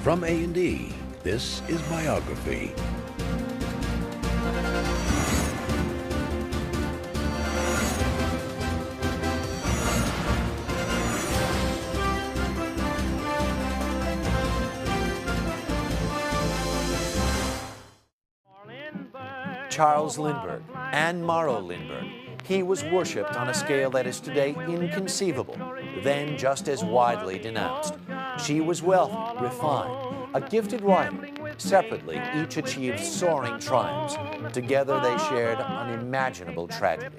From A&E, this is Biography. Charles Lindbergh, Anne Morrow Lindbergh. He was worshipped on a scale that is today inconceivable, then just as widely denounced. She was wealthy, refined, a gifted writer. Separately, each achieved soaring triumphs. Together, they shared unimaginable tragedy.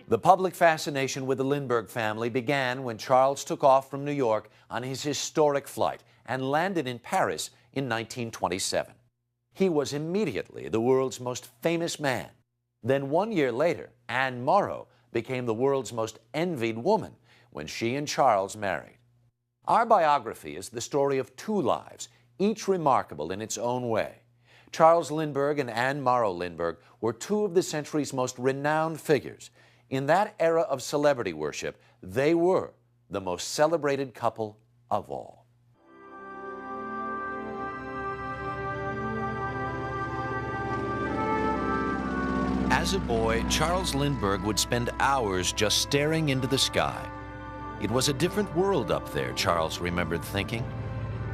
The public fascination with the Lindbergh family began when Charles took off from New York on his historic flight and landed in Paris in 1927. He was immediately the world's most famous man. Then 1 year later, Anne Morrow became the world's most envied woman when she and Charles married. Our biography is the story of two lives, each remarkable in its own way. Charles Lindbergh and Anne Morrow Lindbergh were two of the century's most renowned figures. In that era of celebrity worship, they were the most celebrated couple of all. As a boy, Charles Lindbergh would spend hours just staring into the sky. It was a different world up there, Charles remembered thinking.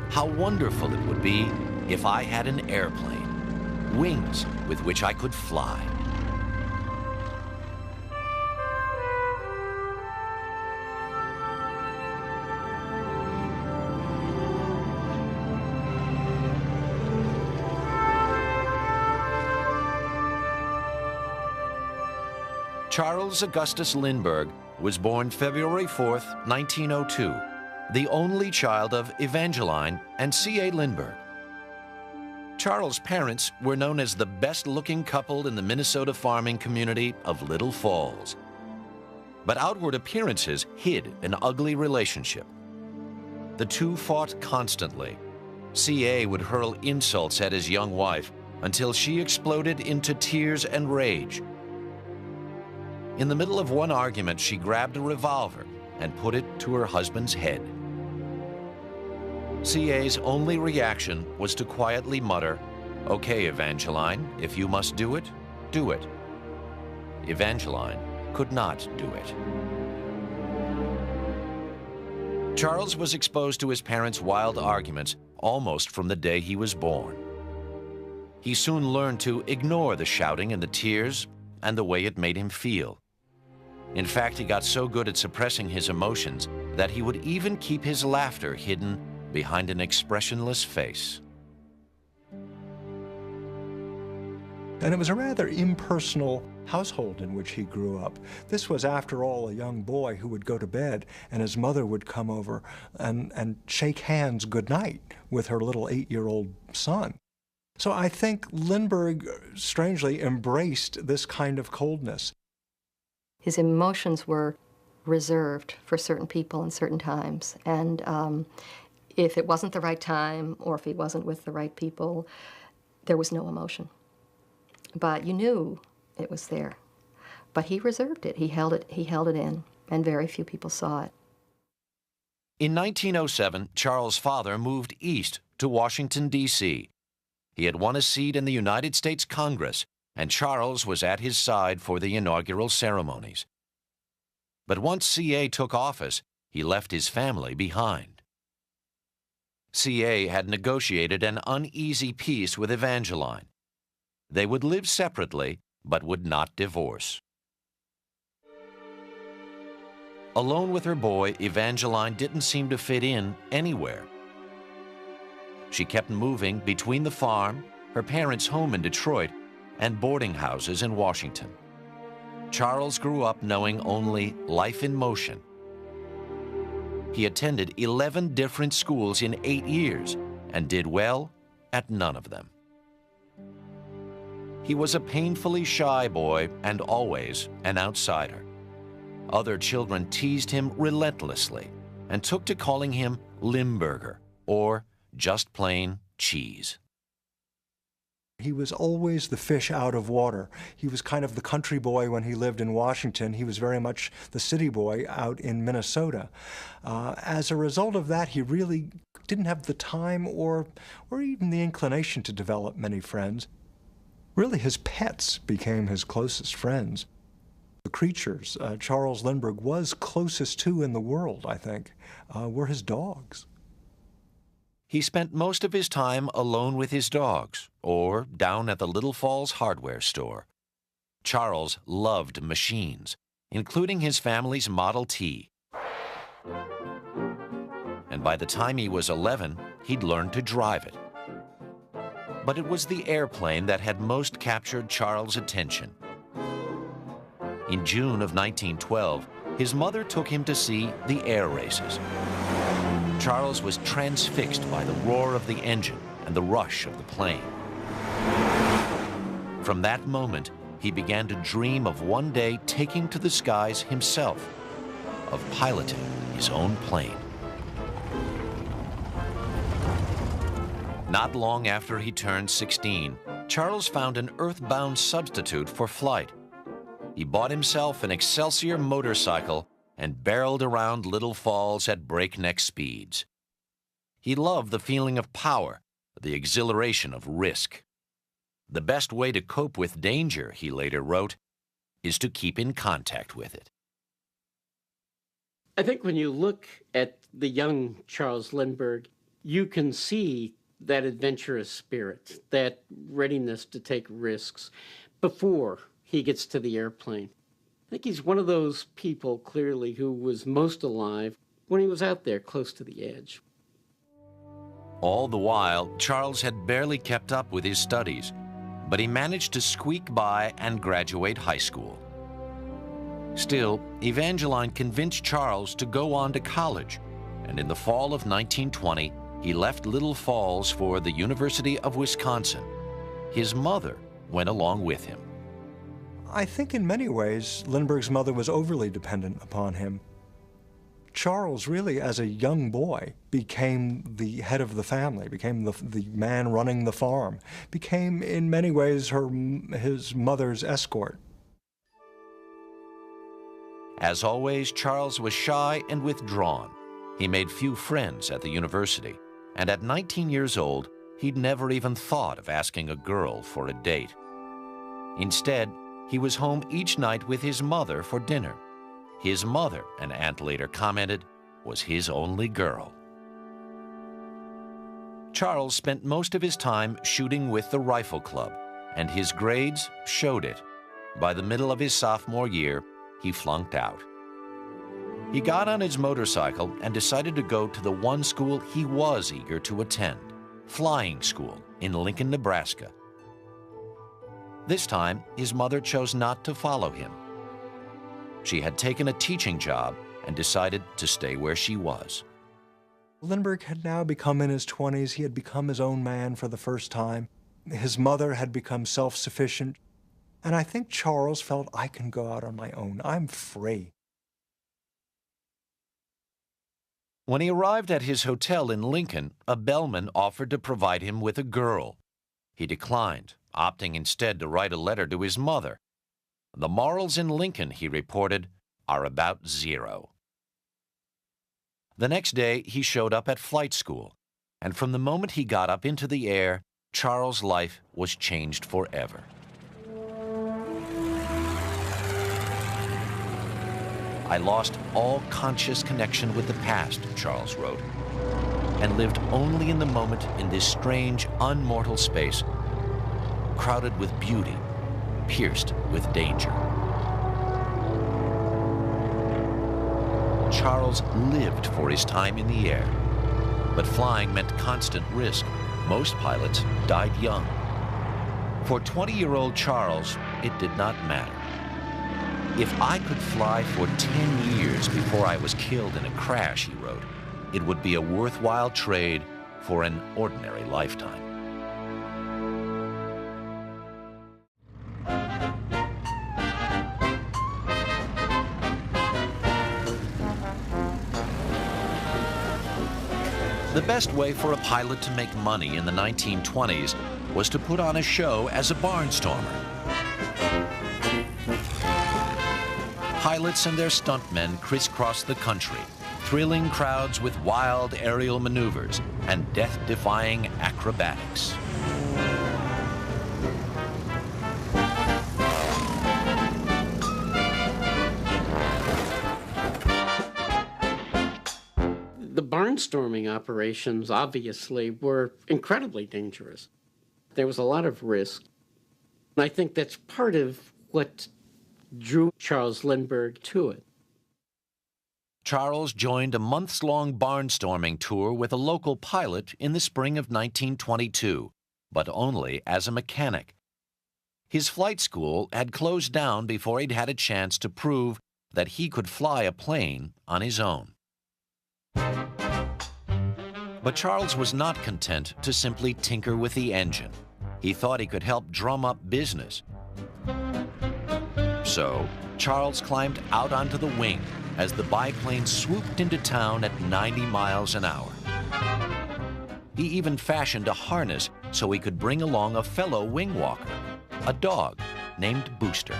How wonderful it would be if I had an airplane, wings with which I could fly. Charles Augustus Lindbergh was born February 4th, 1902, the only child of Evangeline and C.A. Lindbergh. Charles' parents were known as the best-looking couple in the Minnesota farming community of Little Falls. But outward appearances hid an ugly relationship. The two fought constantly. C.A. would hurl insults at his young wife until she exploded into tears and rage. In the middle of one argument, she grabbed a revolver and put it to her husband's head. C.A.'s only reaction was to quietly mutter, "Okay, Evangeline, if you must do it, do it." Evangeline could not do it. Charles was exposed to his parents' wild arguments almost from the day he was born. He soon learned to ignore the shouting and the tears and the way it made him feel. In fact, he got so good at suppressing his emotions that he would even keep his laughter hidden behind an expressionless face. And it was a rather impersonal household in which he grew up. This was, after all, a young boy who would go to bed and his mother would come over and shake hands goodnight with her little 8-year-old son. So I think Lindbergh strangely embraced this kind of coldness. His emotions were reserved for certain people and certain times. And if it wasn't the right time or if he wasn't with the right people, there was no emotion. But you knew it was there. But he reserved it. He held it in, and very few people saw it. In 1907, Charles' father moved east to Washington, D.C. He had won a seat in the United States Congress, and Charles was at his side for the inaugural ceremonies. But once C.A. took office, he left his family behind. C.A. had negotiated an uneasy peace with Evangeline. They would live separately, but would not divorce. Alone with her boy, Evangeline didn't seem to fit in anywhere. She kept moving between the farm, her parents' home in Detroit, and boarding houses in Washington. Charles grew up knowing only life in motion. He attended 11 different schools in 8 years and did well at none of them. He was a painfully shy boy and always an outsider. Other children teased him relentlessly and took to calling him Limburger, or just plain cheese. He was always the fish out of water. He was kind of the country boy when he lived in Washington. He was very much the city boy out in Minnesota. As a result of that, he really didn't have the time or even the inclination to develop many friends. Really, his pets became his closest friends. The creatures Charles Lindbergh was closest to in the world, I think, were his dogs. He spent most of his time alone with his dogs or down at the Little Falls hardware store. Charles loved machines, including his family's Model T. And by the time he was 11, he'd learned to drive it. But it was the airplane that had most captured Charles' attention. In June of 1912, his mother took him to see the air races. Charles was transfixed by the roar of the engine and the rush of the plane. From that moment, he began to dream of one day taking to the skies himself, of piloting his own plane. Not long after he turned 16, Charles found an earthbound substitute for flight. He bought himself an Excelsior motorcycle and barreled around Little Falls at breakneck speeds. He loved the feeling of power, the exhilaration of risk. The best way to cope with danger, he later wrote, is to keep in contact with it. I think when you look at the young Charles Lindbergh, you can see that adventurous spirit, that readiness to take risks before he gets to the airplane. I think he's one of those people, clearly, who was most alive when he was out there close to the edge. All the while, Charles had barely kept up with his studies, but he managed to squeak by and graduate high school. Still, Evangeline convinced Charles to go on to college, and in the fall of 1920, he left Little Falls for the University of Wisconsin. His mother went along with him. I think in many ways, Lindbergh's mother was overly dependent upon him. Charles really, as a young boy, became the head of the family, became the man running the farm, became in many ways his mother's escort. As always, Charles was shy and withdrawn. He made few friends at the university, and at 19 years old, he'd never even thought of asking a girl for a date. Instead, he was home each night with his mother for dinner. His mother, an aunt later commented, was his only girl. Charles spent most of his time shooting with the Rifle Club, and his grades showed it. By the middle of his sophomore year, he flunked out. He got on his motorcycle and decided to go to the one school he was eager to attend, flying school in Lincoln, Nebraska. This time, his mother chose not to follow him. She had taken a teaching job and decided to stay where she was. Lindbergh had now become in his 20s. He had become his own man for the first time. His mother had become self-sufficient. And I think Charles felt, I can go out on my own. I'm free. When he arrived at his hotel in Lincoln, a bellman offered to provide him with a girl. He declined, opting instead to write a letter to his mother. The morals in Lincoln, he reported, are about zero. The next day, he showed up at flight school, and from the moment he got up into the air, Charles' life was changed forever. I lost all conscious connection with the past, Charles wrote, and lived only in the moment in this strange, unmortal space, crowded with beauty, pierced with danger. Charles lived for his time in the air, but flying meant constant risk. Most pilots died young. For 20-year-old Charles, it did not matter. If I could fly for 10 years before I was killed in a crash, he wrote, it would be a worthwhile trade for an ordinary lifetime. The best way for a pilot to make money in the 1920s was to put on a show as a barnstormer. Pilots and their stuntmen crisscrossed the country, thrilling crowds with wild aerial maneuvers and death-defying acrobatics. The barnstorming operations, obviously, were incredibly dangerous. There was a lot of risk. And I think that's part of what drew Charles Lindbergh to it. Charles joined a months-long barnstorming tour with a local pilot in the spring of 1922, but only as a mechanic. His flight school had closed down before he'd had a chance to prove that he could fly a plane on his own. But Charles was not content to simply tinker with the engine. He thought he could help drum up business. So, Charles climbed out onto the wing as the biplane swooped into town at 90 miles an hour. He even fashioned a harness so he could bring along a fellow wing walker, a dog named Booster.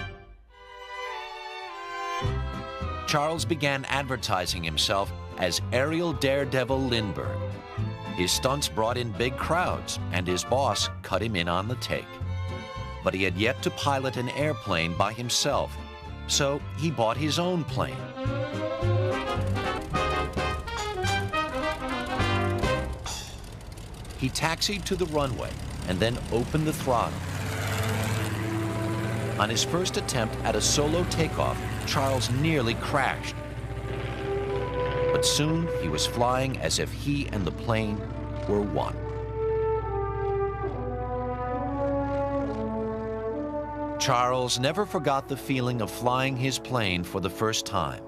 Charles began advertising himself as aerial daredevil Lindbergh. His stunts brought in big crowds, and his boss cut him in on the take. But he had yet to pilot an airplane by himself, so he bought his own plane. He taxied to the runway and then opened the throttle. On his first attempt at a solo takeoff, Charles nearly crashed. But soon he was flying as if he and the plane were one. Charles never forgot the feeling of flying his plane for the first time.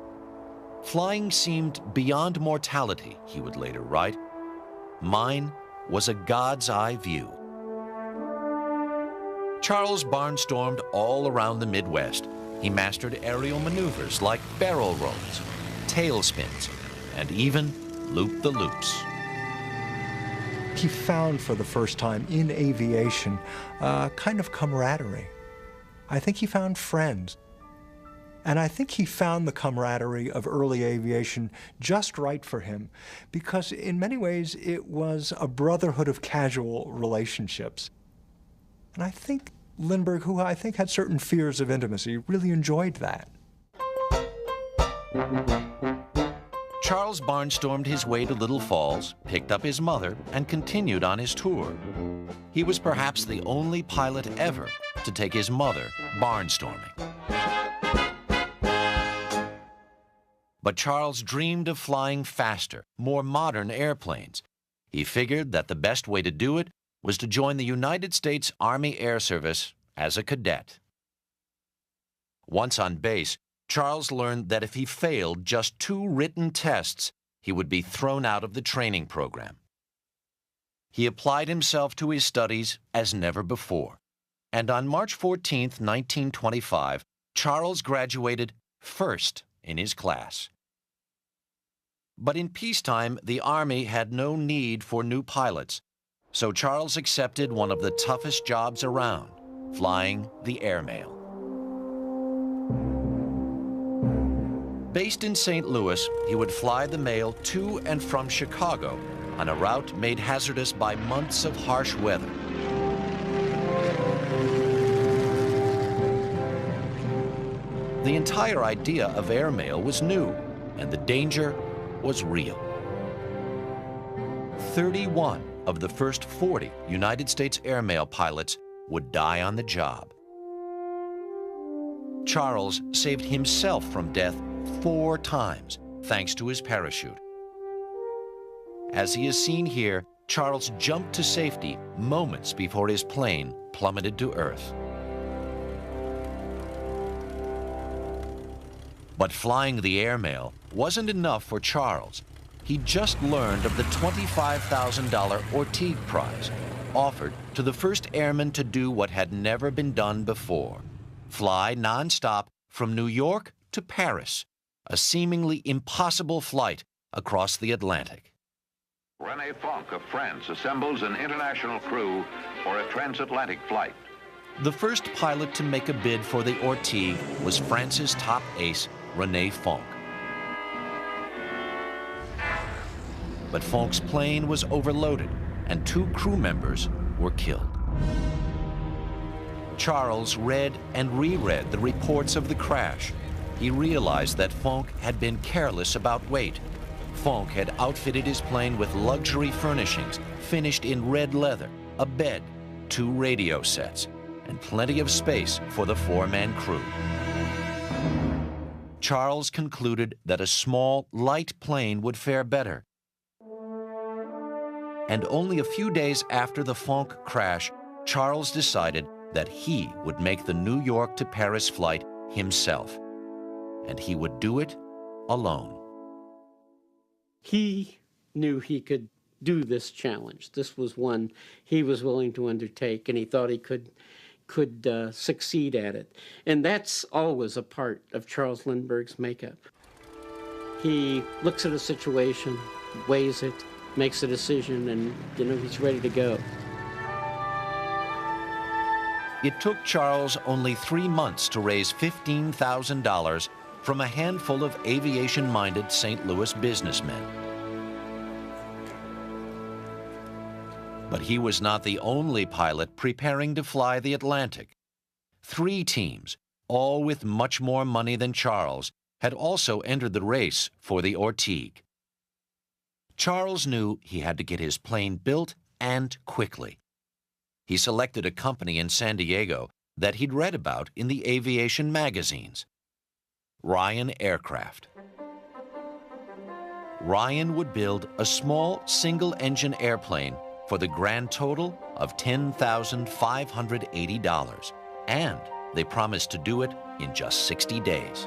Flying seemed beyond mortality, he would later write. Mine was a God's eye view. Charles barnstormed all around the Midwest. He mastered aerial maneuvers like barrel rolls, tailspins, and even loop-the-loops. He found for the first time in aviation a kind of camaraderie. I think he found friends. And I think he found the camaraderie of early aviation just right for him, because in many ways it was a brotherhood of casual relationships. And I think Lindbergh, who I think had certain fears of intimacy, really enjoyed that. Charles barnstormed his way to Little Falls, picked up his mother, and continued on his tour. He was perhaps the only pilot ever to take his mother barnstorming. But Charles dreamed of flying faster, more modern airplanes. He figured that the best way to do it was to join the United States Army Air Service as a cadet. Once on base, Charles learned that if he failed just 2 written tests, he would be thrown out of the training program. He applied himself to his studies as never before, and on March 14, 1925, Charles graduated first in his class. But in peacetime, the Army had no need for new pilots, so Charles accepted one of the toughest jobs around, flying the airmail. Based in St. Louis, he would fly the mail to and from Chicago on a route made hazardous by months of harsh weather. The entire idea of airmail was new, and the danger was real. 31 of the first 40 United States airmail pilots would die on the job. Charles saved himself from death 4 times, thanks to his parachute. As he is seen here, Charles jumped to safety moments before his plane plummeted to earth. But flying the airmail wasn't enough for Charles. He just learned of the $25,000 Ortigue Prize, offered to the first airman to do what had never been done before: fly nonstop from New York to Paris, a seemingly impossible flight across the Atlantic. René Fonck of France assembles an international crew for a transatlantic flight. The first pilot to make a bid for the Ortigue was France's top ace, René Fonck. but Fonk's plane was overloaded and 2 crew members were killed. Charles read and reread the reports of the crash. He realized that Fonk had been careless about weight. Fonk had outfitted his plane with luxury furnishings, finished in red leather, a bed, 2 radio sets, and plenty of space for the 4-man crew. Charles concluded that a small, light plane would fare better. And only a few days after the Fonk crash, Charles decided that he would make the New York to Paris flight himself. And he would do it alone. He knew he could do this challenge. This was one he was willing to undertake, and he thought he could succeed at it. And that's always a part of Charles Lindbergh's makeup. He looks at a situation, weighs it, makes a decision, and he's ready to go. It took Charles only 3 months to raise $15,000 from a handful of aviation-minded St. Louis businessmen. But he was not the only pilot preparing to fly the Atlantic. 3 teams, all with much more money than Charles, had also entered the race for the Ortegue. Charles knew he had to get his plane built and quickly. He selected a company in San Diego that he'd read about in the aviation magazines, Ryan Aircraft. Ryan would build a small single-engine airplane for the grand total of $10,580, and they promised to do it in just 60 days.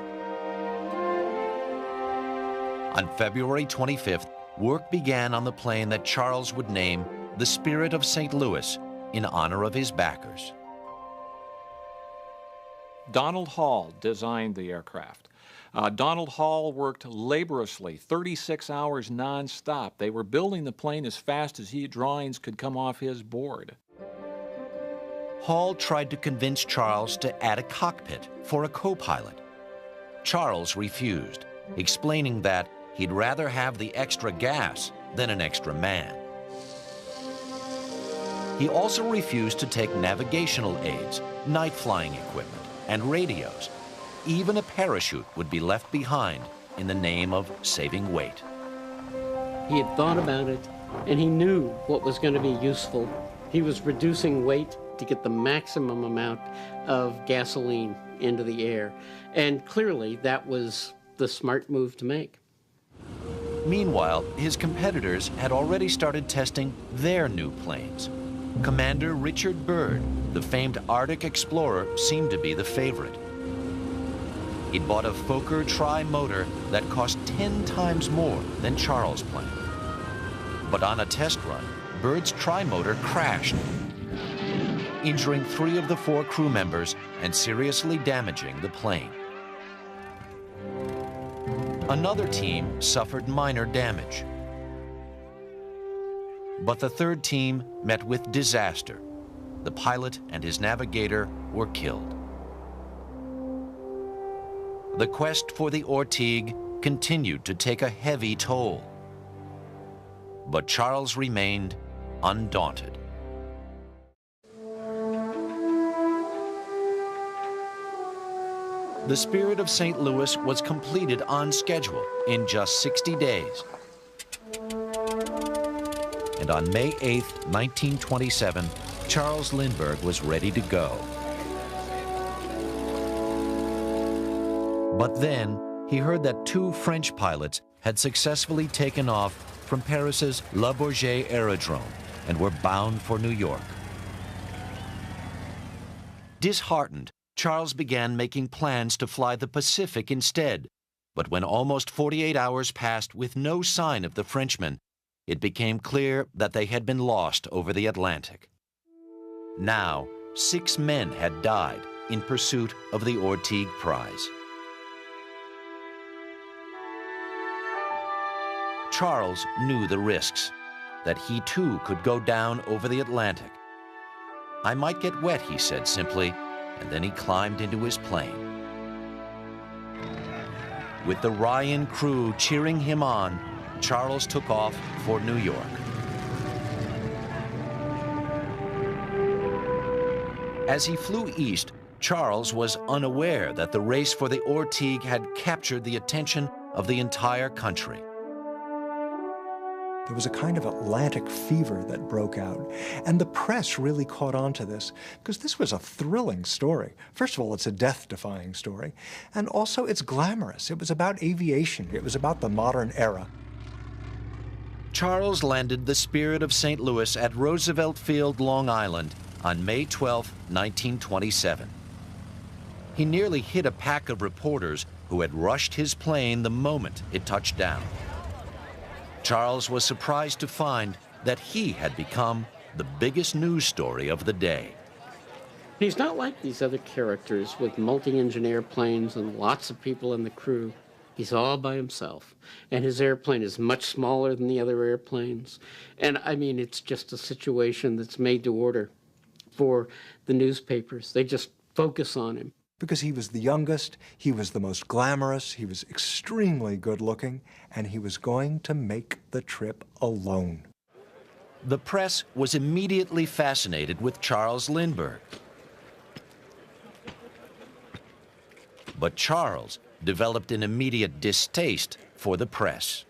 On February 25th, work began on the plane that Charles would name the Spirit of St. Louis in honor of his backers. Donald Hall designed the aircraft. Donald Hall worked laboriously, 36 hours nonstop. They were building the plane as fast as drawings could come off his board. Hall tried to convince Charles to add a cockpit for a co-pilot. Charles refused, explaining that he'd rather have the extra gas than an extra man. He also refused to take navigational aids, night flying equipment, and radios. Even a parachute would be left behind in the name of saving weight. He had thought about it, and he knew what was going to be useful. He was reducing weight to get the maximum amount of gasoline into the air. And clearly, that was the smart move to make. Meanwhile, his competitors had already started testing their new planes. Commander Richard Byrd, the famed Arctic explorer, seemed to be the favorite. He'd bought a Fokker tri-motor that cost 10 times more than Charles' plane. But on a test run, Byrd's tri-motor crashed, injuring 3 of the 4 crew members and seriously damaging the plane. Another team suffered minor damage. But the 3rd team met with disaster. The pilot and his navigator were killed. The quest for the Ortegue continued to take a heavy toll. But Charles remained undaunted. The Spirit of St. Louis was completed on schedule in just 60 days. And on May 8, 1927, Charles Lindbergh was ready to go. But then he heard that 2 French pilots had successfully taken off from Paris's Le Bourget Aerodrome and were bound for New York. Disheartened, Charles began making plans to fly the Pacific instead. But when almost 48 hours passed with no sign of the Frenchmen, it became clear that they had been lost over the Atlantic. Now, 6 men had died in pursuit of the Ortegue prize. Charles knew the risks, that he too could go down over the Atlantic. "I might get wet," he said simply, and then he climbed into his plane. With the Ryan crew cheering him on, Charles took off for New York. As he flew east, Charles was unaware that the race for the Ortegue had captured the attention of the entire country. There was a kind of Atlantic fever that broke out, and the press really caught on to this because this was a thrilling story. First of all, it's a death-defying story, and also it's glamorous. It was about aviation. It was about the modern era. Charles landed the Spirit of St. Louis at Roosevelt Field, Long Island on May 12, 1927. He nearly hit a pack of reporters who had rushed his plane the moment it touched down. Charles was surprised to find that he had become the biggest news story of the day. He's not like these other characters with multi-engine planes and lots of people in the crew. He's all by himself, and his airplane is much smaller than the other airplanes. And I mean, it's just a situation that's made to order for the newspapers. They just focus on him. Because he was the youngest, he was the most glamorous, he was extremely good-looking, and he was going to make the trip alone. The press was immediately fascinated with Charles Lindbergh. But Charles developed an immediate distaste for the press.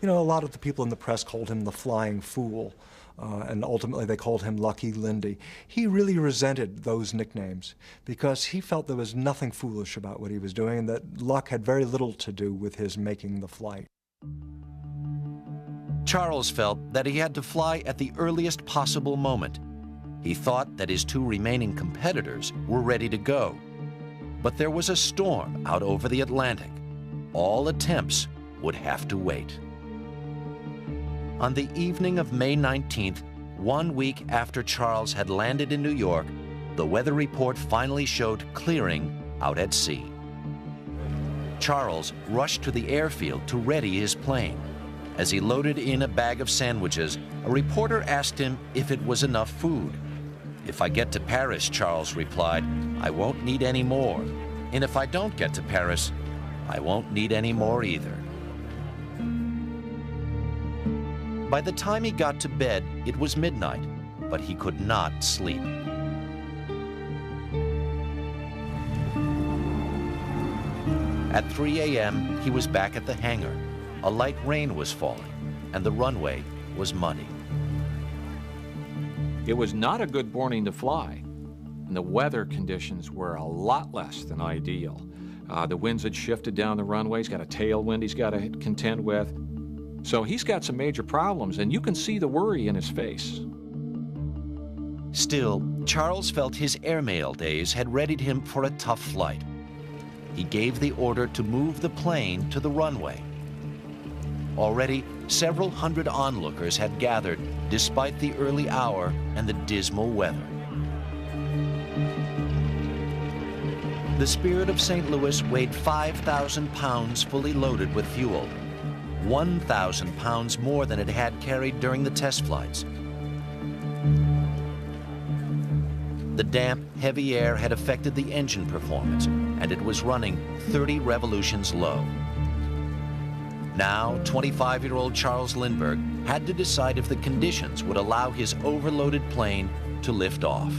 You know, a lot of the people in the press called him the Flying Fool, and ultimately they called him Lucky Lindy. He really resented those nicknames because he felt there was nothing foolish about what he was doing and that luck had very little to do with his making the flight. Charles felt that he had to fly at the earliest possible moment. He thought that his two remaining competitors were ready to go. But there was a storm out over the Atlantic. All attempts would have to wait. On the evening of May 19th, 1 week after Charles had landed in New York, the weather report finally showed clearing out at sea. Charles rushed to the airfield to ready his plane. As he loaded in a bag of sandwiches, a reporter asked him if it was enough food. "If I get to Paris," Charles replied, "I won't need any more. And if I don't get to Paris, I won't need any more either." By the time he got to bed, it was midnight, but he could not sleep. At 3 a.m., he was back at the hangar. A light rain was falling, and the runway was muddy. It was not a good morning to fly, and the weather conditions were a lot less than ideal. The winds had shifted down the runway. He's got a tailwind he's got to contend with. So he's got some major problems, and you can see the worry in his face. Still, Charles felt his airmail days had readied him for a tough flight. He gave the order to move the plane to the runway. Already, several hundred onlookers had gathered despite the early hour and the dismal weather. The Spirit of St. Louis weighed 5,000 pounds fully loaded with fuel, 1,000 pounds more than it had carried during the test flights. The damp, heavy air had affected the engine performance, and it was running 30 revolutions low. Now, 25-year-old Charles Lindbergh had to decide if the conditions would allow his overloaded plane to lift off.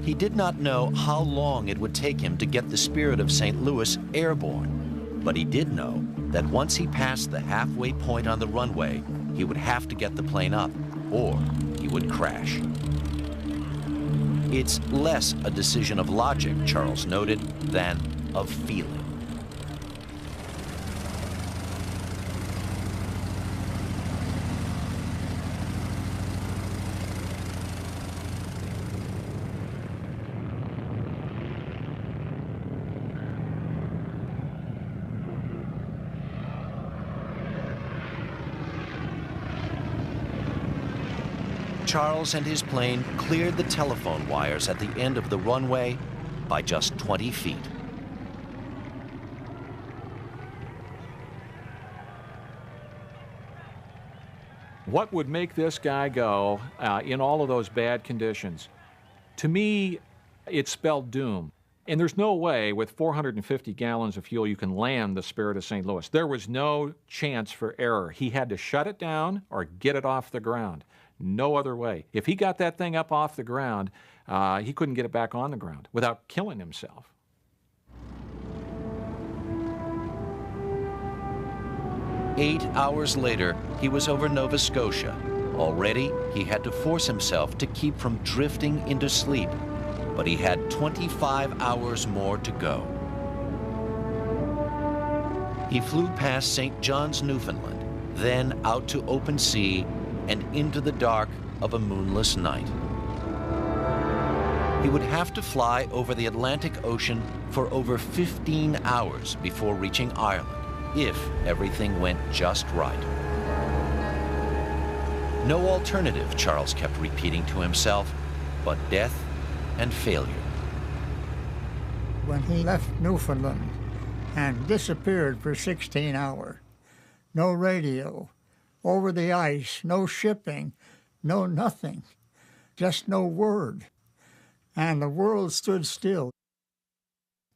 He did not know how long it would take him to get the Spirit of St. Louis airborne. But he did know that once he passed the halfway point on the runway, he would have to get the plane up, or he would crash. It's less a decision of logic, Charles noted, than of feeling. Charles and his plane cleared the telephone wires at the end of the runway by just 20 feet. What would make this guy go in all of those bad conditions? To me, it spelled doom. And there's no way with 450 gallons of fuel you can land the Spirit of St. Louis. There was no chance for error. He had to shut it down or get it off the ground. No other way. If he got that thing up off the ground, he couldn't get it back on the ground without killing himself. Eight hours later, he was over Nova Scotia. Already, he had to force himself to keep from drifting into sleep, but he had 25 hours more to go. He flew past St. John's, Newfoundland, then out to open sea and into the dark of a moonless night. He would have to fly over the Atlantic Ocean for over 15 hours before reaching Ireland, if everything went just right. No alternative, Charles kept repeating to himself, but death and failure. When he left Newfoundland and disappeared for 16 hours, no radio, over the ice, no shipping, no nothing, just no word. And the world stood still.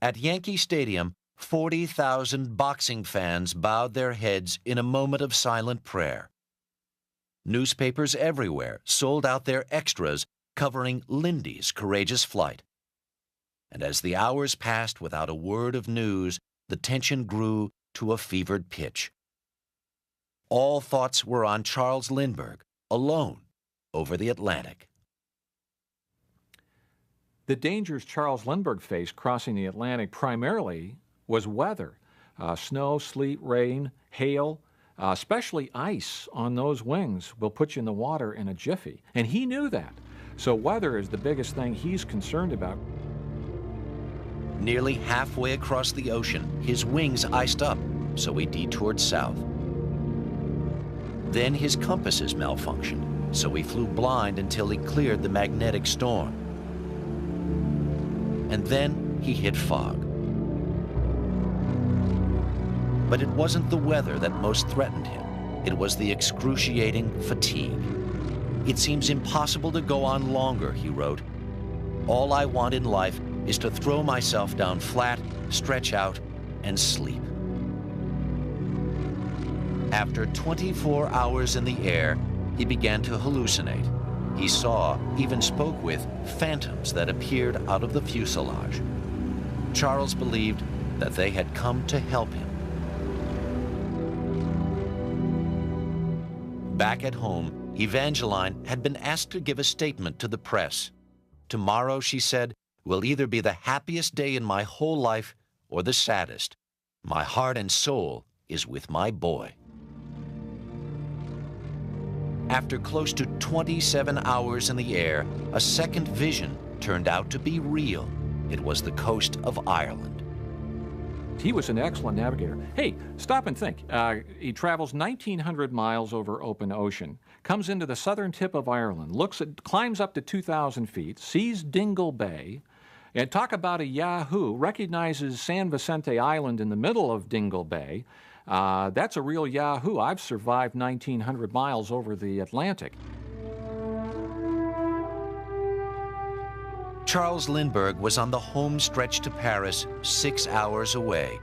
At Yankee Stadium, 40,000 boxing fans bowed their heads in a moment of silent prayer. Newspapers everywhere sold out their extras covering Lindy's courageous flight. And as the hours passed without a word of news, the tension grew to a fevered pitch. All thoughts were on Charles Lindbergh, alone, over the Atlantic. The dangers Charles Lindbergh faced crossing the Atlantic primarily was weather. Snow, sleet, rain, hail, especially ice on those wings will put you in the water in a jiffy. And he knew that. So weather is the biggest thing he's concerned about. Nearly halfway across the ocean, his wings iced up, so he detoured south. Then his compasses malfunctioned, so he flew blind until he cleared the magnetic storm. And then he hit fog. But it wasn't the weather that most threatened him. It was the excruciating fatigue. "It seems impossible to go on longer," he wrote. "All I want in life is to throw myself down flat, stretch out, and sleep." After 24 hours in the air, he began to hallucinate. He saw, even spoke with, phantoms that appeared out of the fuselage. Charles believed that they had come to help him. Back at home, Evangeline had been asked to give a statement to the press. "Tomorrow," she said, "will either be the happiest day in my whole life or the saddest. My heart and soul is with my boy." After close to 27 hours in the air, a second vision turned out to be real. It was the coast of Ireland. He was an excellent navigator. Hey, stop and think. He travels 1,900 miles over open ocean, comes into the southern tip of Ireland, climbs up to 2,000 feet, sees Dingle Bay, and talk about a Yahoo, recognizes San Vicente Island in the middle of Dingle Bay. That's a real Yahoo. I've survived 1,900 miles over the Atlantic. Charles Lindbergh was on the home stretch to Paris 6 hours away.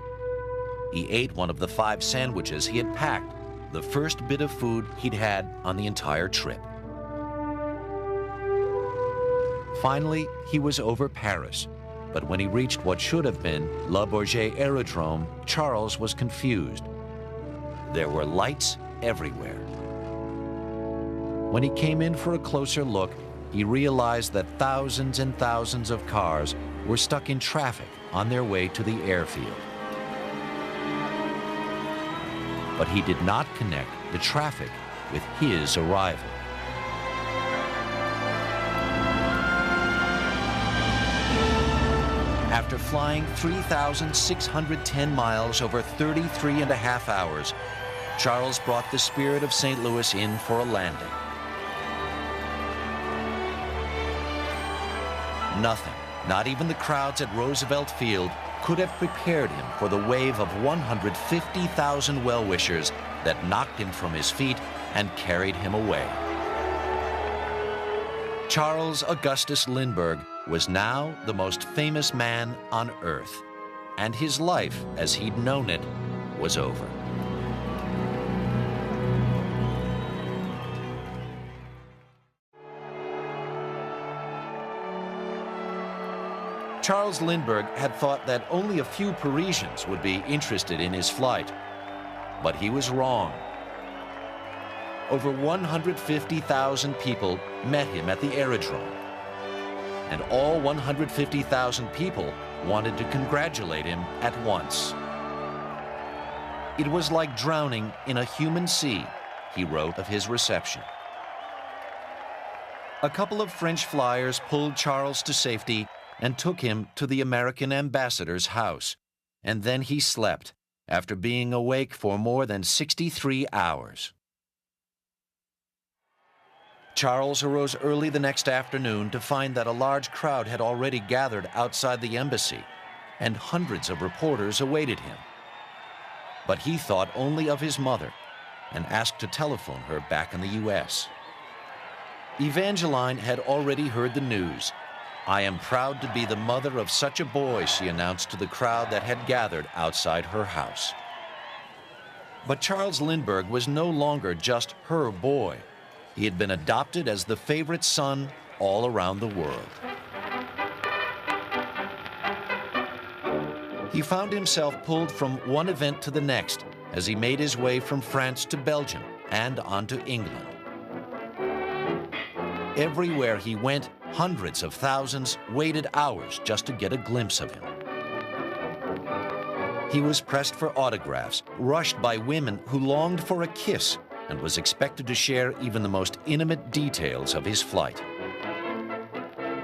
He ate one of the 5 sandwiches he had packed, the first bit of food he'd had on the entire trip. Finally, he was over Paris, but when he reached what should have been Le Bourget Aerodrome, Charles was confused. There were lights everywhere. When he came in for a closer look, he realized that thousands and thousands of cars were stuck in traffic on their way to the airfield. But he did not connect the traffic with his arrival. After flying 3,610 miles over 33 and a half hours, Charles brought the Spirit of St. Louis in for a landing. Nothing, not even the crowds at Roosevelt Field, could have prepared him for the wave of 150,000 well-wishers that knocked him from his feet and carried him away. Charles Augustus Lindbergh was now the most famous man on Earth, and his life, as he'd known it, was over. Charles Lindbergh had thought that only a few Parisians would be interested in his flight, but he was wrong. Over 150,000 people met him at the aerodrome, and all 150,000 people wanted to congratulate him at once. It was like drowning in a human sea, he wrote of his reception. A couple of French flyers pulled Charles to safety and took him to the American ambassador's house, and then he slept after being awake for more than 63 hours. Charles arose early the next afternoon to find that a large crowd had already gathered outside the embassy, and hundreds of reporters awaited him. But he thought only of his mother and asked to telephone her back in the U.S. Evangeline had already heard the news. "I am proud to be the mother of such a boy," she announced to the crowd that had gathered outside her house. But Charles Lindbergh was no longer just her boy. He had been adopted as the favorite son all around the world. He found himself pulled from one event to the next as he made his way from France to Belgium and on to England. Everywhere he went, hundreds of thousands waited hours just to get a glimpse of him. He was pressed for autographs, rushed by women who longed for a kiss, and was expected to share even the most intimate details of his flight.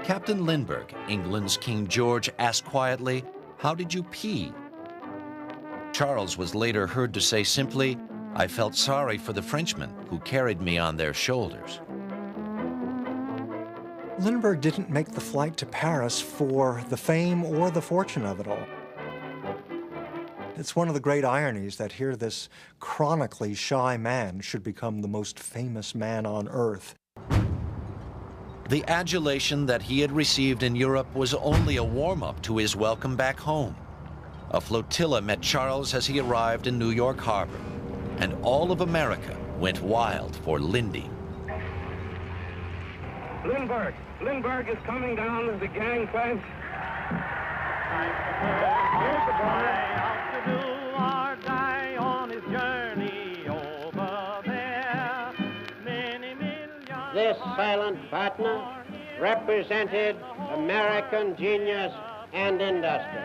Captain Lindbergh, England's King George, asked quietly, "How did you pee?" Charles was later heard to say simply, "I felt sorry for the Frenchmen who carried me on their shoulders." Lindbergh didn't make the flight to Paris for the fame or the fortune of it all. It's one of the great ironies that here this chronically shy man should become the most famous man on Earth. The adulation that he had received in Europe was only a warm-up to his welcome back home. A flotilla met Charles as he arrived in New York Harbor, and all of America went wild for Lindy. Lindbergh is coming down the gangplank. This silent partner represented American genius and industry.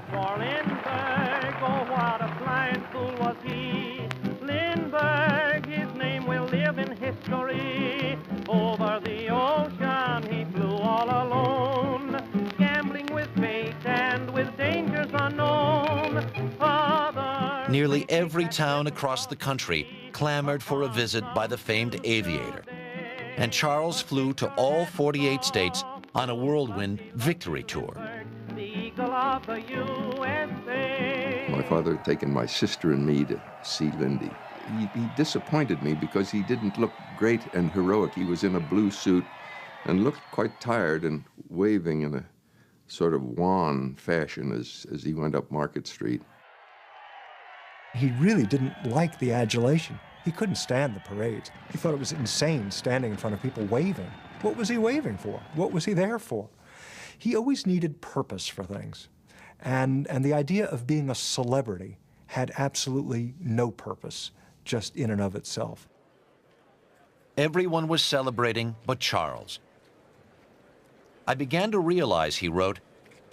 For Lindbergh, oh what a flying fool was he. Lindbergh, his name will live in history. Over the ocean he flew all alone, gambling with fate and with dangers unknown. Nearly every town across the country clamored for a visit by the famed aviator, and Charles flew to all 48 states on a whirlwind victory tour. My father had taken my sister and me to see Lindy. He disappointed me because he didn't look great and heroic. He was in a blue suit and looked quite tired and waving in a sort of wan fashion as he went up Market Street. He really didn't like the adulation. He couldn't stand the parades. He thought it was insane standing in front of people waving. What was he waving for? What was he there for? He always needed purpose for things. And the idea of being a celebrity had absolutely no purpose, just in and of itself. Everyone was celebrating but Charles. "I began to realize," he wrote,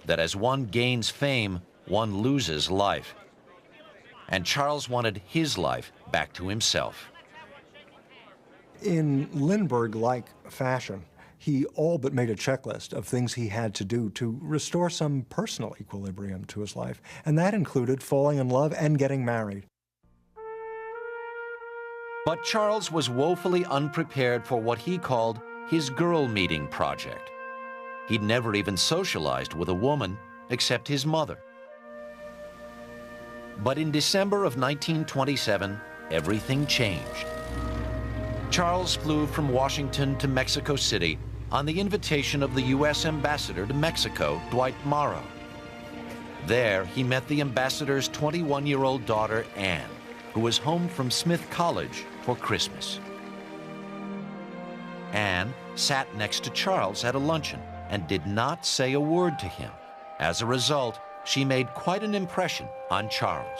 "that as one gains fame, one loses life." And Charles wanted his life back to himself. In Lindbergh-like fashion, he all but made a checklist of things he had to do to restore some personal equilibrium to his life, and that included falling in love and getting married. But Charles was woefully unprepared for what he called his girl meeting project. He'd never even socialized with a woman except his mother. But in December of 1927, everything changed. Charles flew from Washington to Mexico City on the invitation of the U.S. ambassador to Mexico, Dwight Morrow. There, he met the ambassador's 21-year-old daughter, Anne, who was home from Smith College for Christmas. Anne sat next to Charles at a luncheon and did not say a word to him. As a result, she made quite an impression on Charles.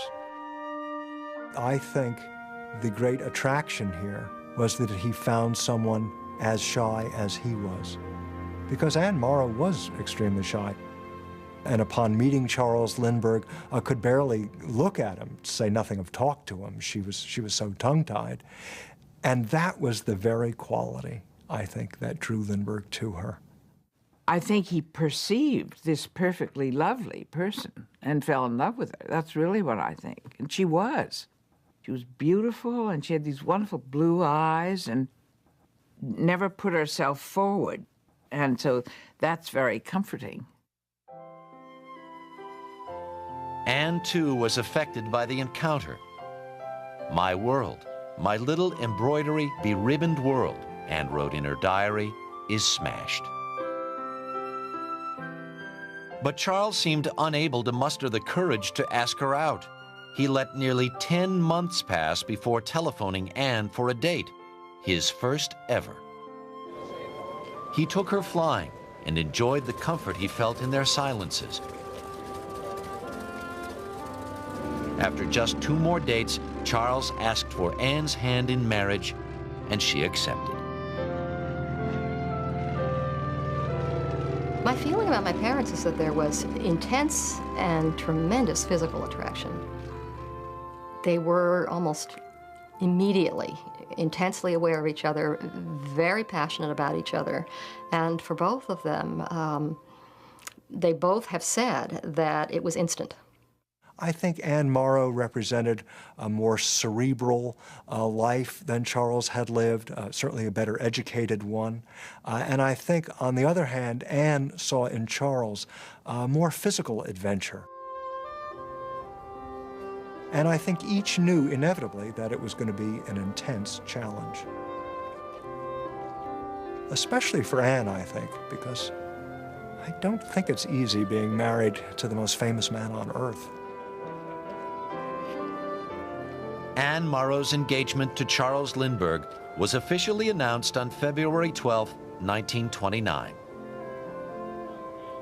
I think the great attraction here was that he found someone as shy as he was, because Anne Morrow was extremely shy. And upon meeting Charles Lindbergh, could barely look at him, to say nothing of talk to him. She was so tongue-tied. And that was the very quality, I think, that drew Lindbergh to her. I think he perceived this perfectly lovely person and fell in love with her. That's really what I think. And she was. She was beautiful, and she had these wonderful blue eyes and never put herself forward. And so that's very comforting. Anne, too, was affected by the encounter. "My world, my little embroidery beribboned world," Anne wrote in her diary, "is smashed." But Charles seemed unable to muster the courage to ask her out. He let nearly 10 months pass before telephoning Anne for a date, his first ever. He took her flying and enjoyed the comfort he felt in their silences. After just 2 more dates, Charles asked for Anne's hand in marriage, and she accepted. My feeling about my parents is that there was intense and tremendous physical attraction. They were almost immediately intensely aware of each other, very passionate about each other, and for both of them, they both have said that it was instant. I think Anne Morrow represented a more cerebral life than Charles had lived, certainly a better educated one. And I think, on the other hand, Anne saw in Charles more physical adventure. And I think each knew inevitably that it was going to be an intense challenge. Especially for Anne, I think, because I don't think it's easy being married to the most famous man on earth. Anne Morrow's engagement to Charles Lindbergh was officially announced on February 12, 1929.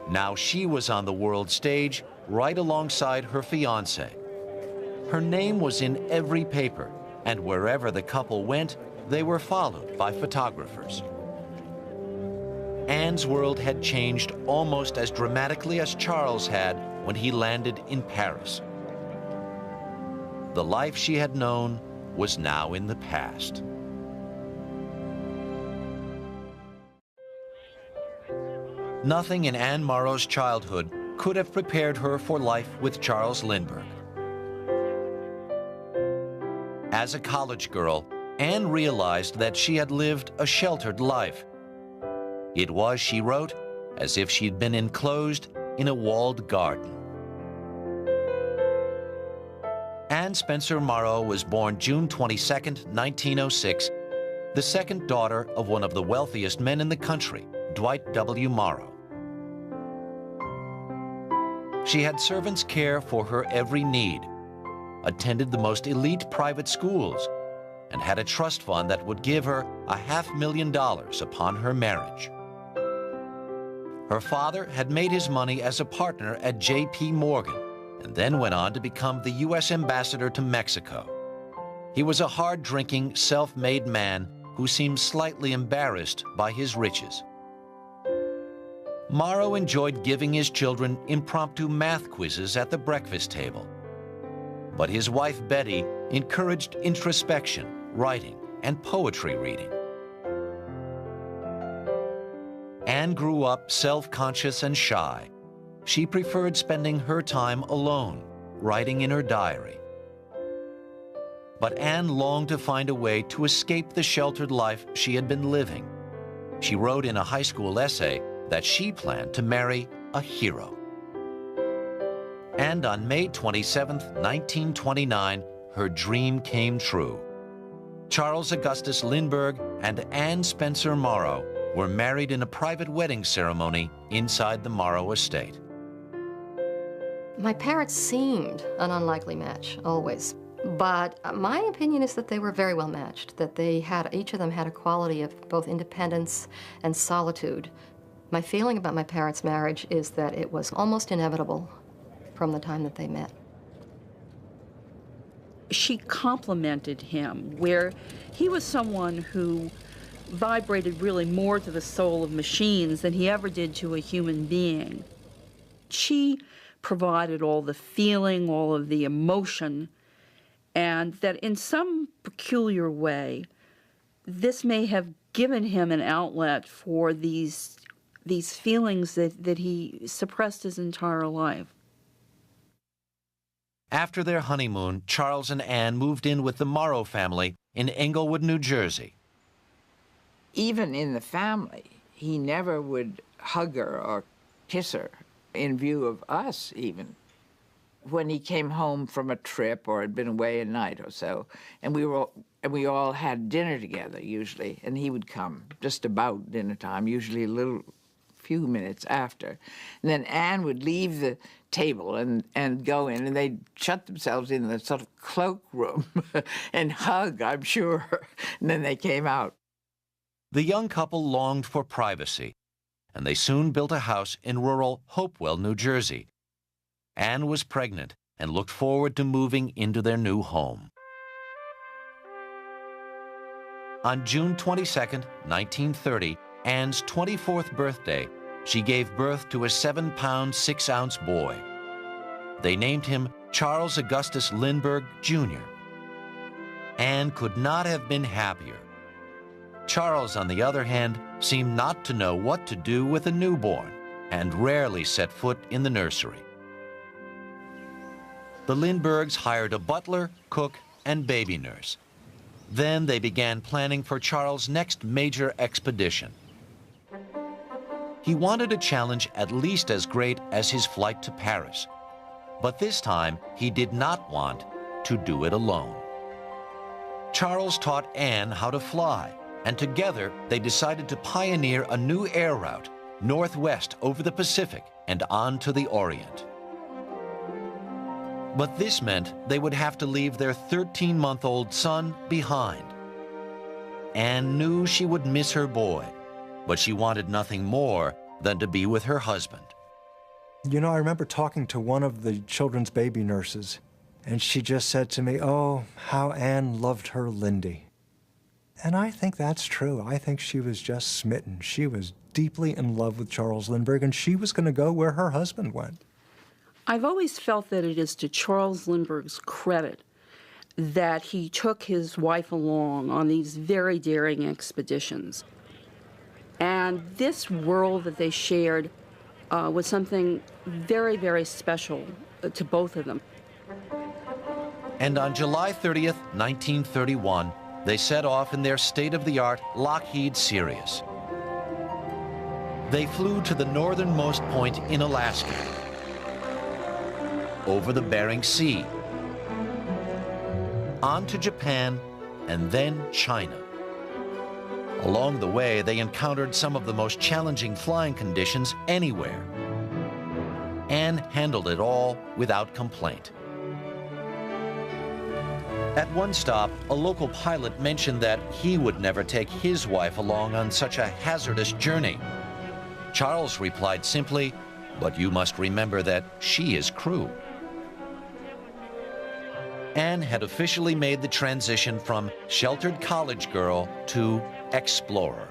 Now she was on the world stage right alongside her fiancé. Her name was in every paper, and wherever the couple went, they were followed by photographers. Anne's world had changed almost as dramatically as Charles had when he landed in Paris. The life she had known was now in the past. Nothing in Anne Morrow's childhood could have prepared her for life with Charles Lindbergh. As a college girl, Anne realized that she had lived a sheltered life. It was, she wrote, as if she'd been enclosed in a walled garden. Anne Spencer Morrow was born June 22, 1906, the second daughter of one of the wealthiest men in the country, Dwight W. Morrow. She had servants care for her every need, attended the most elite private schools, and had a trust fund that would give her $500,000 upon her marriage. Her father had made his money as a partner at J.P. Morgan, and then went on to become the U.S. ambassador to Mexico. He was a hard-drinking, self-made man who seemed slightly embarrassed by his riches. Morrow enjoyed giving his children impromptu math quizzes at the breakfast table. But his wife, Betty, encouraged introspection, writing, and poetry reading. Anne grew up self-conscious and shy. She preferred spending her time alone, writing in her diary. But Anne longed to find a way to escape the sheltered life she had been living. She wrote in a high school essay that she planned to marry a hero. And on May 27, 1929, her dream came true. Charles Augustus Lindbergh and Anne Spencer Morrow were married in a private wedding ceremony inside the Morrow estate. My parents seemed an unlikely match, always. But my opinion is that they were very well matched, that each of them had a quality of both independence and solitude. My feeling about my parents' marriage is that it was almost inevitable from the time that they met. She complimented him, where he was someone who vibrated really more to the soul of machines than he ever did to a human being. She provided all the feeling, all of the emotion, and that in some peculiar way, this may have given him an outlet for these feelings that he suppressed his entire life. After their honeymoon, Charles and Anne moved in with the Morrow family in Englewood, New Jersey. Even in the family, he never would hug her or kiss her in view of us, even. When he came home from a trip or had been away a night or so, and we all had dinner together usually, and he would come just about dinner time, usually a few minutes after. And then Anne would leave the table and go in, and they'd shut themselves in the sort of cloakroom and hug, I'm sure, and then they came out. The young couple longed for privacy, and they soon built a house in rural Hopewell, New Jersey. Anne was pregnant and looked forward to moving into their new home. On June 22, 1930, Anne's 24th birthday, she gave birth to a 7-pound, 6-ounce boy. They named him Charles Augustus Lindbergh, Jr. Anne could not have been happier. Charles, on the other hand, seemed not to know what to do with a newborn and rarely set foot in the nursery. The Lindberghs hired a butler, cook, and baby nurse. Then they began planning for Charles' next major expedition. He wanted a challenge at least as great as his flight to Paris, but this time he did not want to do it alone. Charles taught Anne how to fly, and together they decided to pioneer a new air route northwest over the Pacific and on to the Orient. But this meant they would have to leave their 13-month-old son behind. Anne knew she would miss her boy, but she wanted nothing more than to be with her husband. You know, I remember talking to one of the children's baby nurses, and she just said to me, "Oh, how Anne loved her Lindy." And I think that's true. I think she was just smitten. She was deeply in love with Charles Lindbergh, and she was going to go where her husband went. I've always felt that it is to Charles Lindbergh's credit that he took his wife along on these very daring expeditions. And this world that they shared was something very, very special to both of them. And on July 30th, 1931, they set off in their state-of-the-art Lockheed Sirius. They flew to the northernmost point in Alaska, over the Bering Sea, on to Japan, and then China. Along the way, they encountered some of the most challenging flying conditions anywhere. Anne handled it all without complaint. At one stop, a local pilot mentioned that he would never take his wife along on such a hazardous journey. Charles replied simply, "But you must remember that she is crew." Anne had officially made the transition from sheltered college girl to explorer.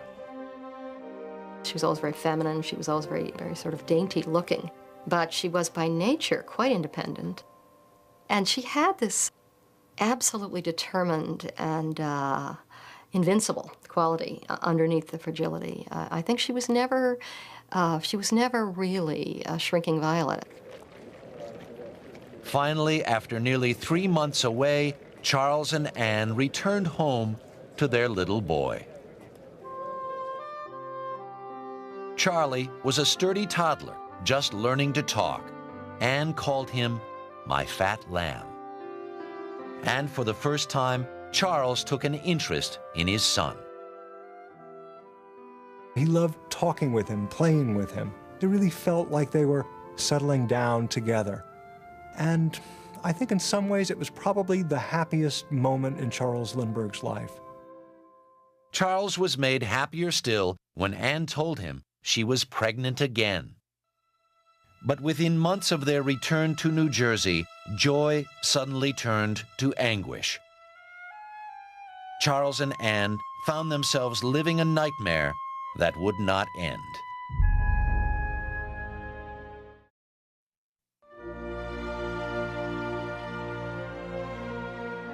She was always very feminine. She was always very, very sort of dainty looking. But she was by nature quite independent. And she had this absolutely determined and invincible quality underneath the fragility. I think she was never really a shrinking violet. Finally, after nearly 3 months away, Charles and Anne returned home to their little boy. Charlie was a sturdy toddler, just learning to talk. Anne called him "my fat lamb." And for the first time, Charles took an interest in his son. He loved talking with him, playing with him. They really felt like they were settling down together. And I think in some ways it was probably the happiest moment in Charles Lindbergh's life. Charles was made happier still when Anne told him she was pregnant again. But within months of their return to New Jersey, joy suddenly turned to anguish. Charles and Anne found themselves living a nightmare that would not end.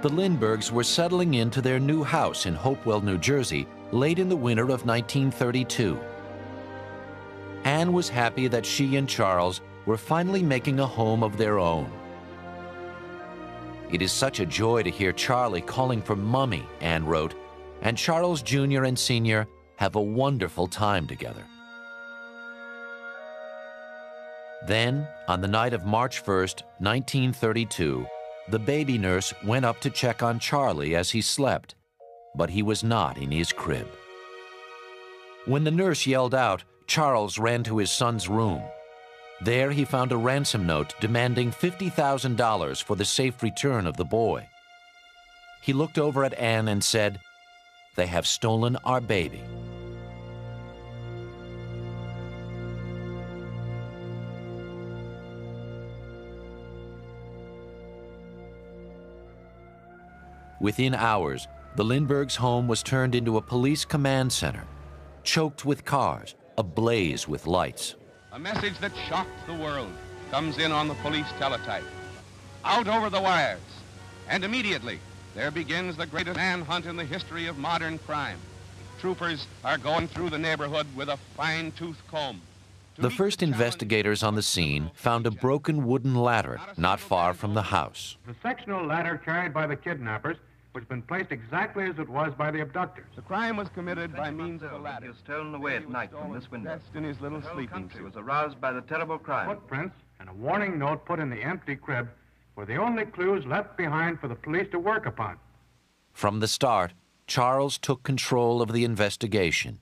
The Lindberghs were settling into their new house in Hopewell, New Jersey, late in the winter of 1932. Anne was happy that she and Charles were finally making a home of their own. "It is such a joy to hear Charlie calling for Mummy," Anne wrote, "and Charles Jr. and Sr. have a wonderful time together." Then, on the night of March 1st, 1932, the baby nurse went up to check on Charlie as he slept, but he was not in his crib. When the nurse yelled out, Charles ran to his son's room. There he found a ransom note demanding $50,000 for the safe return of the boy. He looked over at Anne and said, "They have stolen our baby." Within hours, the Lindberghs' home was turned into a police command center, choked with cars, ablaze with lights. A message that shocked the world comes in on the police teletype. Out over the wires. And immediately, there begins the greatest manhunt in the history of modern crime. Troopers are going through the neighborhood with a fine-tooth comb. The first investigators on the scene found a broken wooden ladder not far from the house. The sectional ladder carried by the kidnappers, which had been placed exactly as it was by the abductors. The crime was committed by means of a ladder. He was stolen away at night from this window. In his little sleeping suit. He was aroused by the terrible crime. Footprints and a warning note put in the empty crib were the only clues left behind for the police to work upon. From the start, Charles took control of the investigation.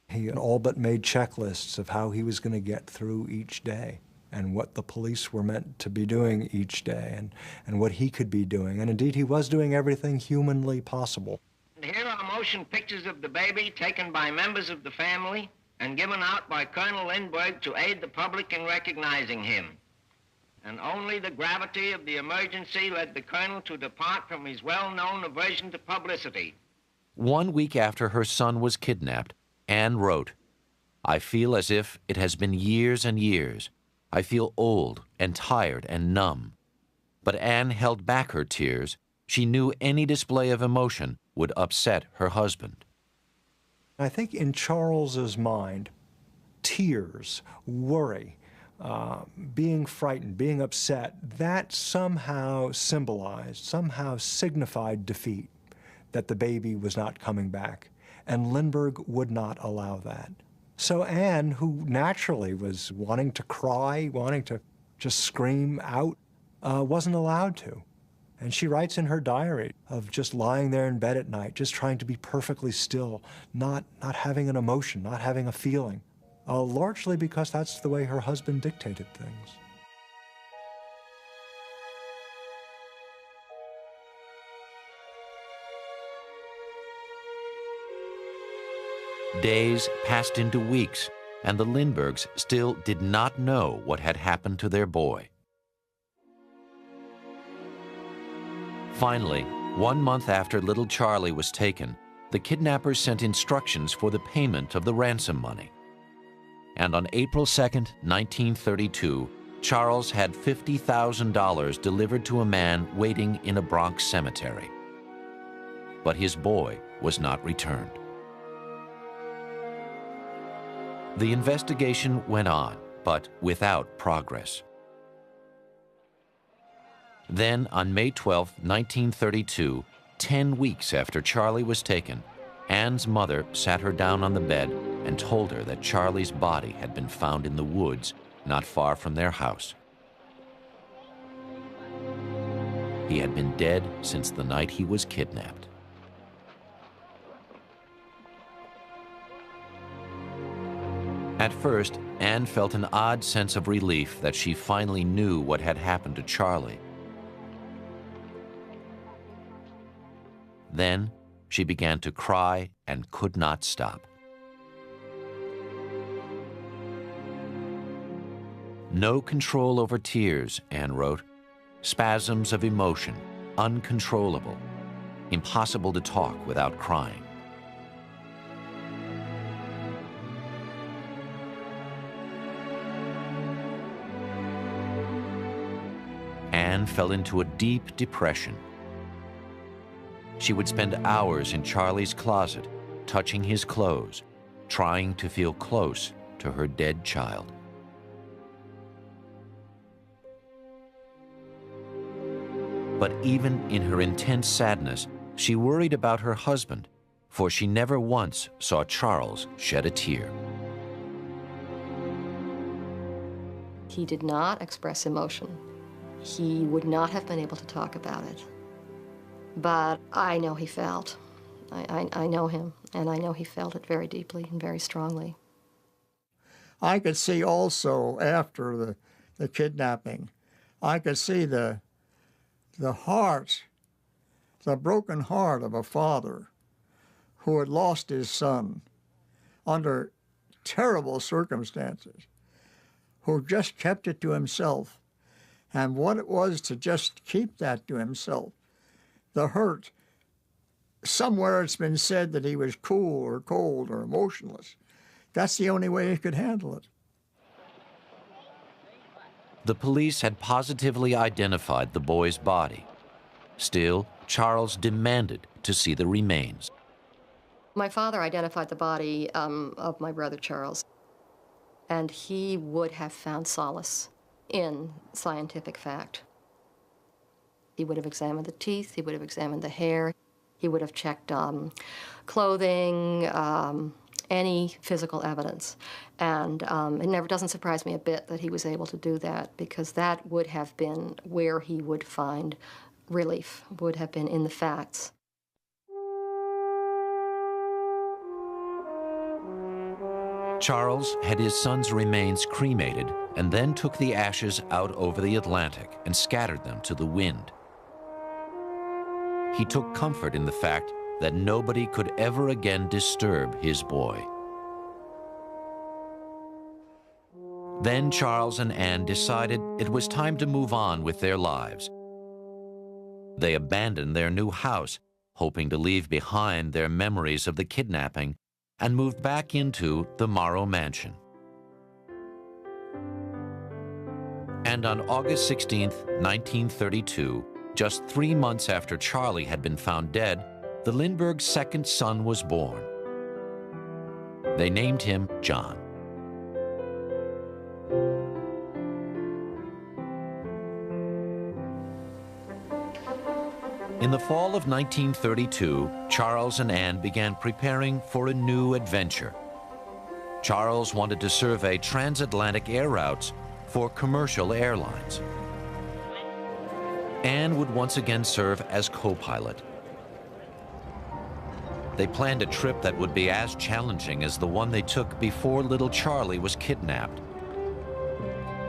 He all but made checklists of how he was going to get through each day and what the police were meant to be doing each day and what he could be doing. And indeed, he was doing everything humanly possible. Here are motion pictures of the baby taken by members of the family and given out by Colonel Lindbergh to aid the public in recognizing him. And only the gravity of the emergency led the colonel to depart from his well-known aversion to publicity. 1 week after her son was kidnapped, Anne wrote, "I feel as if it has been years and years. I feel old and tired and numb." But Anne held back her tears. She knew any display of emotion would upset her husband. I think in Charles's mind, tears, worry, being frightened, being upset, that somehow symbolized, somehow signified defeat, that the baby was not coming back. And Lindbergh would not allow that. So Anne, who naturally was wanting to cry, wanting to just scream out, wasn't allowed to. And she writes in her diary of just lying there in bed at night, just trying to be perfectly still, not having an emotion, not having a feeling, largely because that's the way her husband dictated things. Days passed into weeks, and the Lindberghs still did not know what had happened to their boy. Finally, 1 month after little Charlie was taken, the kidnappers sent instructions for the payment of the ransom money. And on April 2nd, 1932, Charles had $50,000 delivered to a man waiting in a Bronx cemetery. But his boy was not returned. The investigation went on, but without progress. Then, on May 12, 1932, 10 weeks after Charlie was taken, Anne's mother sat her down on the bed and told her that Charlie's body had been found in the woods not far from their house. He had been dead since the night he was kidnapped. At first, Anne felt an odd sense of relief that she finally knew what had happened to Charlie. Then, she began to cry and could not stop. No control over tears, Anne wrote. Spasms of emotion, uncontrollable. Impossible to talk without crying. Anne fell into a deep depression. She would spend hours in Charlie's closet, touching his clothes, trying to feel close to her dead child. But even in her intense sadness, she worried about her husband, for she never once saw Charles shed a tear. He did not express emotion. He would not have been able to talk about it. But I know he felt. I know him, and I know he felt it very deeply and very strongly. I could see also, after the kidnapping, I could see the heart, the broken heart of a father who had lost his son under terrible circumstances, who just kept it to himself. And what it was to just keep that to himself, the hurt. Somewhere it's been said that he was cool or cold or emotionless. That's the only way he could handle it. The police had positively identified the boy's body. Still, Charles demanded to see the remains. My father identified the body of my brother Charles, and he would have found solace in scientific fact. He would have examined the teeth, he would have examined the hair, he would have checked clothing, any physical evidence. And it never doesn't surprise me a bit that he was able to do that, because that would have been where he would find relief, would have been in the facts. Charles had his son's remains cremated and then took the ashes out over the Atlantic and scattered them to the wind. He took comfort in the fact that nobody could ever again disturb his boy. Then Charles and Anne decided it was time to move on with their lives. They abandoned their new house, hoping to leave behind their memories of the kidnapping, and moved back into the Morrow Mansion. And on August 16th, 1932, just 3 months after Charlie had been found dead, the Lindbergh's second son was born. They named him John. In the fall of 1932, Charles and Anne began preparing for a new adventure. Charles wanted to survey transatlantic air routes for commercial airlines. Anne would once again serve as co-pilot. They planned a trip that would be as challenging as the one they took before little Charlie was kidnapped.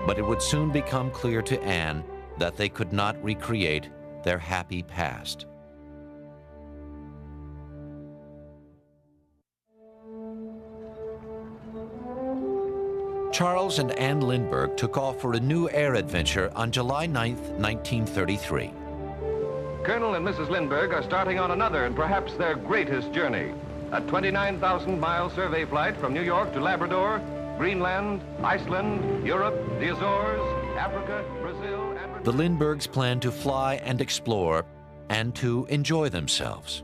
But it would soon become clear to Anne that they could not recreate their happy past. Charles and Anne Lindbergh took off for a new air adventure on July 9th, 1933. Colonel and Mrs. Lindbergh are starting on another and perhaps their greatest journey. A 29,000-mile survey flight from New York to Labrador, Greenland, Iceland, Europe, the Azores, Africa, Brazil, and... The Lindberghs planned to fly and explore and to enjoy themselves.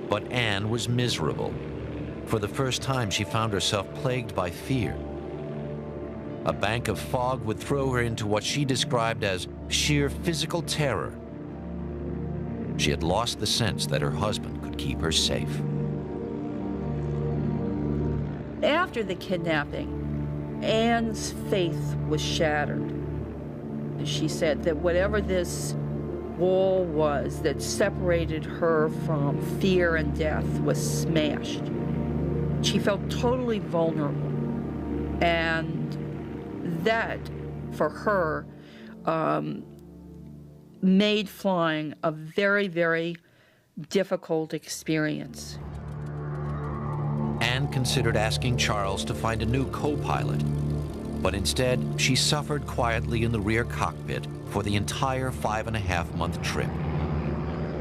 But Anne was miserable. For the first time, she found herself plagued by fear. A bank of fog would throw her into what she described as sheer physical terror. She had lost the sense that her husband could keep her safe. After the kidnapping, Anne's faith was shattered. She said that whatever this wall was that separated her from fear and death was smashed. She felt totally vulnerable. And that, for her, made flying a very, very difficult experience. Anne considered asking Charles to find a new co-pilot, but instead she suffered quietly in the rear cockpit for the entire 5.5-month trip.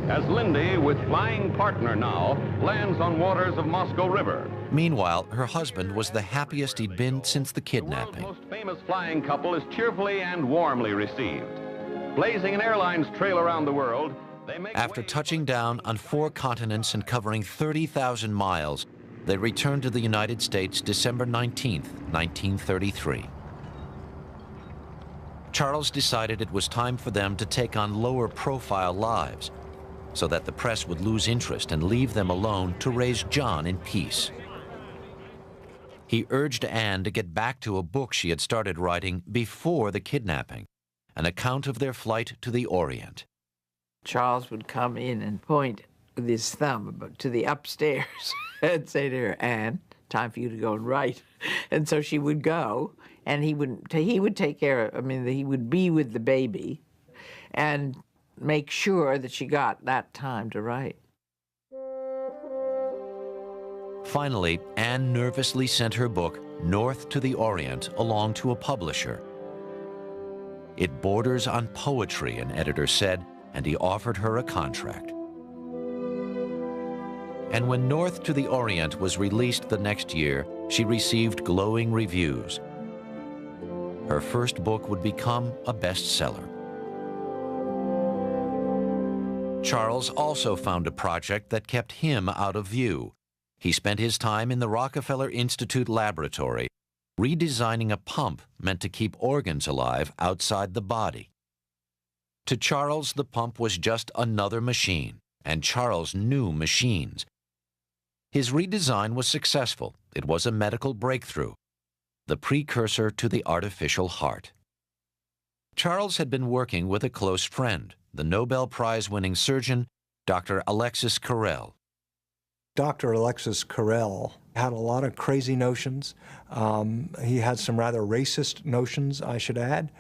As Lindy, with flying partner now, lands on waters of Moscow River. Meanwhile, her husband was the happiest he'd been since the kidnapping. The world's most famous flying couple is cheerfully and warmly received. Blazing an airline's trail around the world, they make After touching down on 4 continents and covering 30,000 miles, they returned to the United States December 19, 1933. Charles decided it was time for them to take on lower-profile lives, so that the press would lose interest and leave them alone to raise John in peace. He urged Anne to get back to a book she had started writing before the kidnapping, an account of their flight to the Orient. Charles would come in and point with his thumb to the upstairs and say to her, "Anne, time for you to go and write." And so she would go, and he would take care of, he would be with the baby and make sure that she got that time to write. Finally, Anne nervously sent her book, North to the Orient, along to a publisher. It borders on poetry, an editor said, and he offered her a contract. And when North to the Orient was released the next year, she received glowing reviews. Her first book would become a bestseller. Charles also found a project that kept him out of view. He spent his time in the Rockefeller Institute laboratory, redesigning a pump meant to keep organs alive outside the body. To Charles, the pump was just another machine, and Charles knew machines. His redesign was successful. It was a medical breakthrough, the precursor to the artificial heart. Charles had been working with a close friend, the Nobel Prize-winning surgeon, Dr. Alexis Carrel. Dr. Alexis Carrel had a lot of crazy notions. He had some rather racist notions, I should add.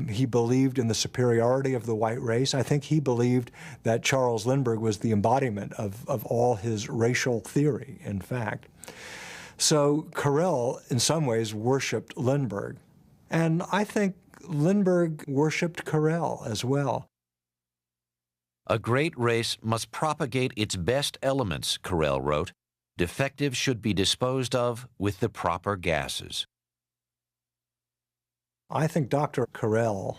He believed in the superiority of the white race. I think he believed that Charles Lindbergh was the embodiment of all his racial theory, in fact. So Carrel, in some ways, worshipped Lindbergh. And I think Lindbergh worshipped Carrel as well. A great race must propagate its best elements, Carrel wrote. Defectives should be disposed of with the proper gases. I think Dr. Carrel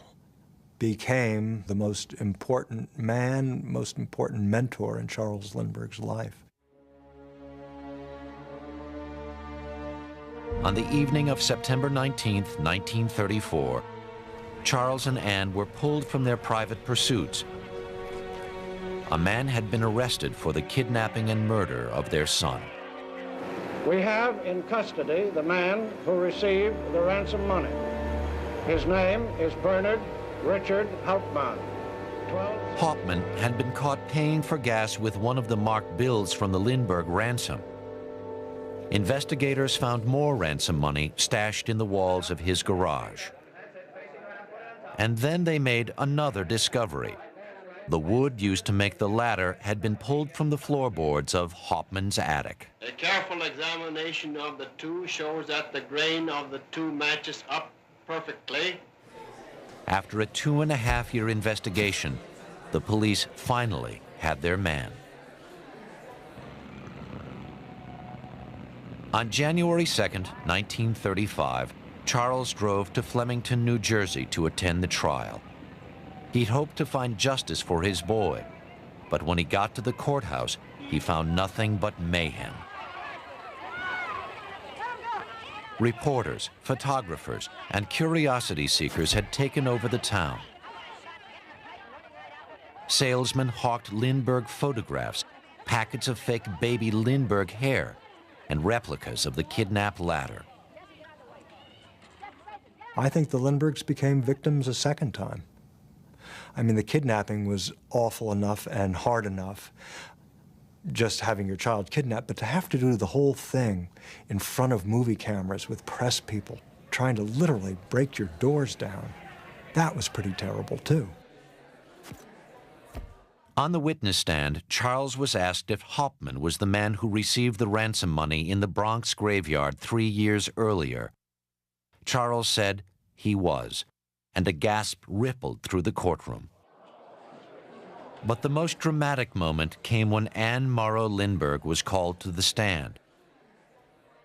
became the most important man, most important mentor in Charles Lindbergh's life. On the evening of September 19, 1934, Charles and Anne were pulled from their private pursuits. A man had been arrested for the kidnapping and murder of their son. We have in custody the man who received the ransom money. His name is Bernard Richard Hauptmann. Hauptmann had been caught paying for gas with one of the marked bills from the Lindbergh ransom. Investigators found more ransom money stashed in the walls of his garage. And then they made another discovery. The wood used to make the ladder had been pulled from the floorboards of Hauptmann's attic. A careful examination of the two shows that the grain of the two matches up perfectly. After a 2.5-year investigation, the police finally had their man. On January 2nd, 1935, Charles drove to Flemington, New Jersey to attend the trial. He'd hoped to find justice for his boy, but when he got to the courthouse, he found nothing but mayhem. Reporters, photographers, and curiosity seekers had taken over the town. Salesmen hawked Lindbergh photographs, packets of fake baby Lindbergh hair, and replicas of the kidnapped ladder. I think the Lindberghs became victims a second time. I mean, the kidnapping was awful enough and hard enough. just having your child kidnapped, but to have to do the whole thing in front of movie cameras with press people, trying to literally break your doors down, that was pretty terrible too. On the witness stand, Charles was asked if Hauptmann was the man who received the ransom money in the Bronx graveyard 3 years earlier. Charles said he was, and a gasp rippled through the courtroom. But the most dramatic moment came when Anne Morrow Lindbergh was called to the stand.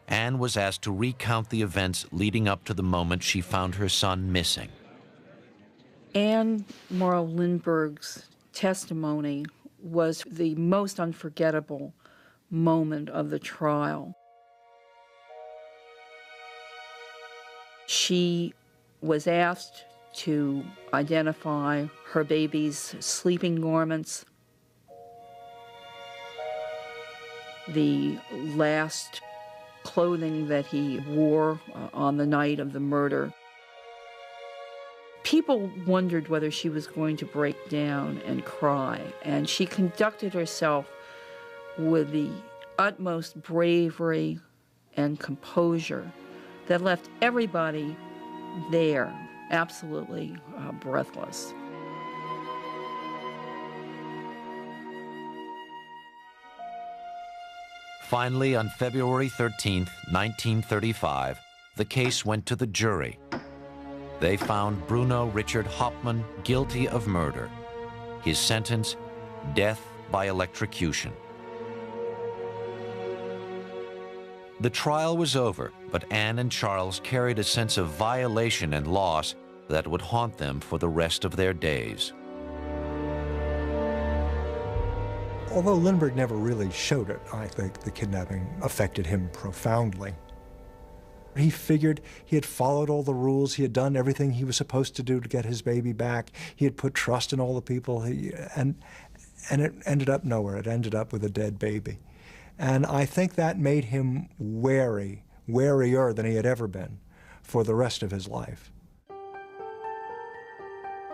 Anne was asked to recount the events leading up to the moment she found her son missing. Anne Morrow Lindbergh's testimony was the most unforgettable moment of the trial. She was asked to identify her baby's sleeping garments, the last clothing that he wore on the night of the murder. People wondered whether she was going to break down and cry, and she conducted herself with the utmost bravery and composure that left everybody there absolutely breathless. Finally, on February 13th, 1935, the case went to the jury. They found Bruno Richard Hauptmann guilty of murder. His sentence, death by electrocution. The trial was over, but Anne and Charles carried a sense of violation and loss that would haunt them for the rest of their days. Although Lindbergh never really showed it, I think the kidnapping affected him profoundly. He figured he had followed all the rules, he had done everything he was supposed to do to get his baby back, he had put trust in all the people, and it ended up nowhere. It ended up with a dead baby. And I think that made him warier than he had ever been for the rest of his life.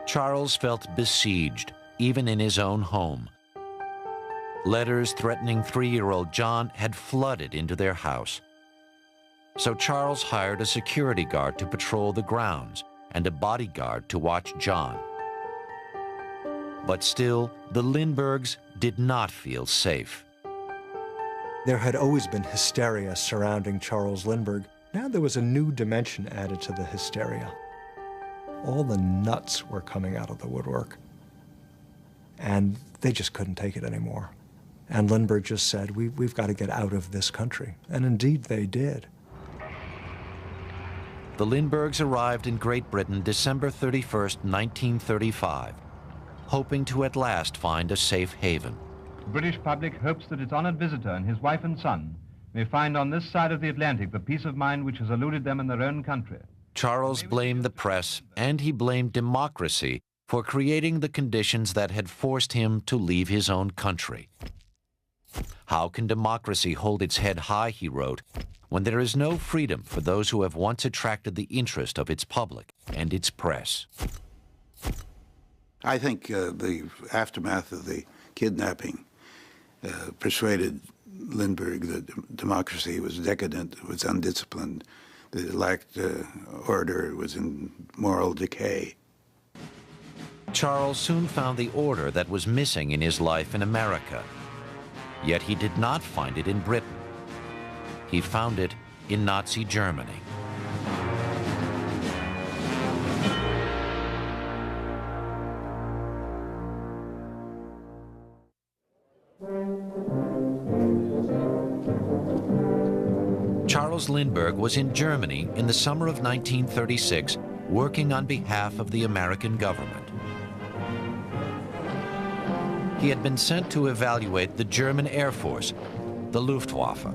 Charles felt besieged, even in his own home. Letters threatening 3-year-old John had flooded into their house. So Charles hired a security guard to patrol the grounds and a bodyguard to watch John. But still, the Lindberghs did not feel safe. There had always been hysteria surrounding Charles Lindbergh. Now there was a new dimension added to the hysteria. All the nuts were coming out of the woodwork. And they just couldn't take it anymore. And Lindbergh just said, we've got to get out of this country. And indeed they did. The Lindberghs arrived in Great Britain December 31st, 1935, hoping to at last find a safe haven. The British public hopes that its honored visitor and his wife and son may find on this side of the Atlantic the peace of mind which has eluded them in their own country. Charles blamed the press, and he blamed democracy for creating the conditions that had forced him to leave his own country. How can democracy hold its head high, he wrote, when there is no freedom for those who have once attracted the interest of its public and its press? I think the aftermath of the kidnapping persuaded Lindbergh that democracy was decadent, it was undisciplined, that it lacked order, it was in moral decay. Charles soon found the order that was missing in his life in America. Yet he did not find it in Britain. He found it in Nazi Germany. Charles Lindbergh was in Germany in the summer of 1936, working on behalf of the American government. He had been sent to evaluate the German Air Force, the Luftwaffe.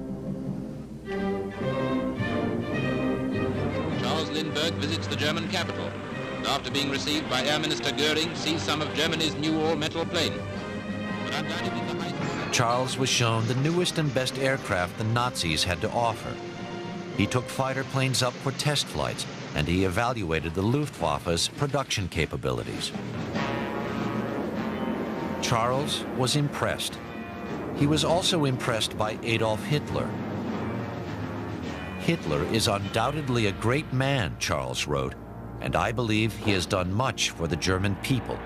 Charles Lindbergh visits the German capital, and after being received by Air Minister Goering, sees some of Germany's new all-metal plane. But undoubtedly the high... Charles was shown the newest and best aircraft the Nazis had to offer. He took fighter planes up for test flights, and he evaluated the Luftwaffe's production capabilities. Charles was impressed. He was also impressed by Adolf Hitler. Hitler is undoubtedly a great man, Charles wrote, and I believe he has done much for the German people.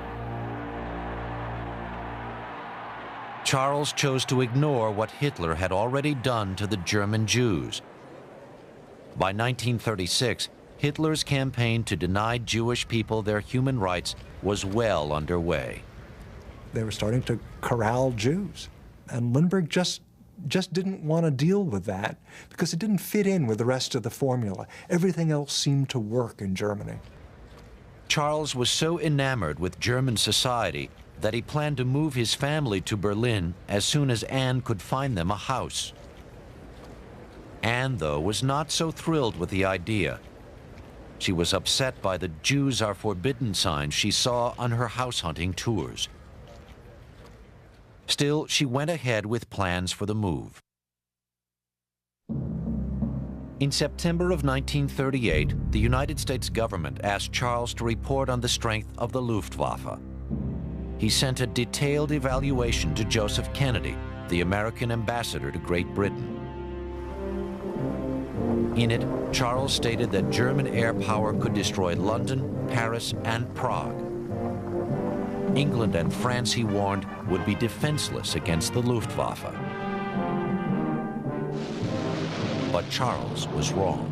Charles chose to ignore what Hitler had already done to the German Jews. By 1936, Hitler's campaign to deny Jewish people their human rights was well underway. They were starting to corral Jews, and Lindbergh just didn't want to deal with that because it didn't fit in with the rest of the formula. Everything else seemed to work in Germany. Charles was so enamored with German society that he planned to move his family to Berlin as soon as Anne could find them a house. Anne, though, was not so thrilled with the idea. She was upset by the "Jews are forbidden" signs she saw on her house hunting tours. Still, she went ahead with plans for the move. In September of 1938, the United States government asked Charles to report on the strength of the Luftwaffe. He sent a detailed evaluation to Joseph Kennedy, the American ambassador to Great Britain. In it, Charles stated that German air power could destroy London, Paris, and Prague. England and France, he warned, would be defenseless against the Luftwaffe. But Charles was wrong.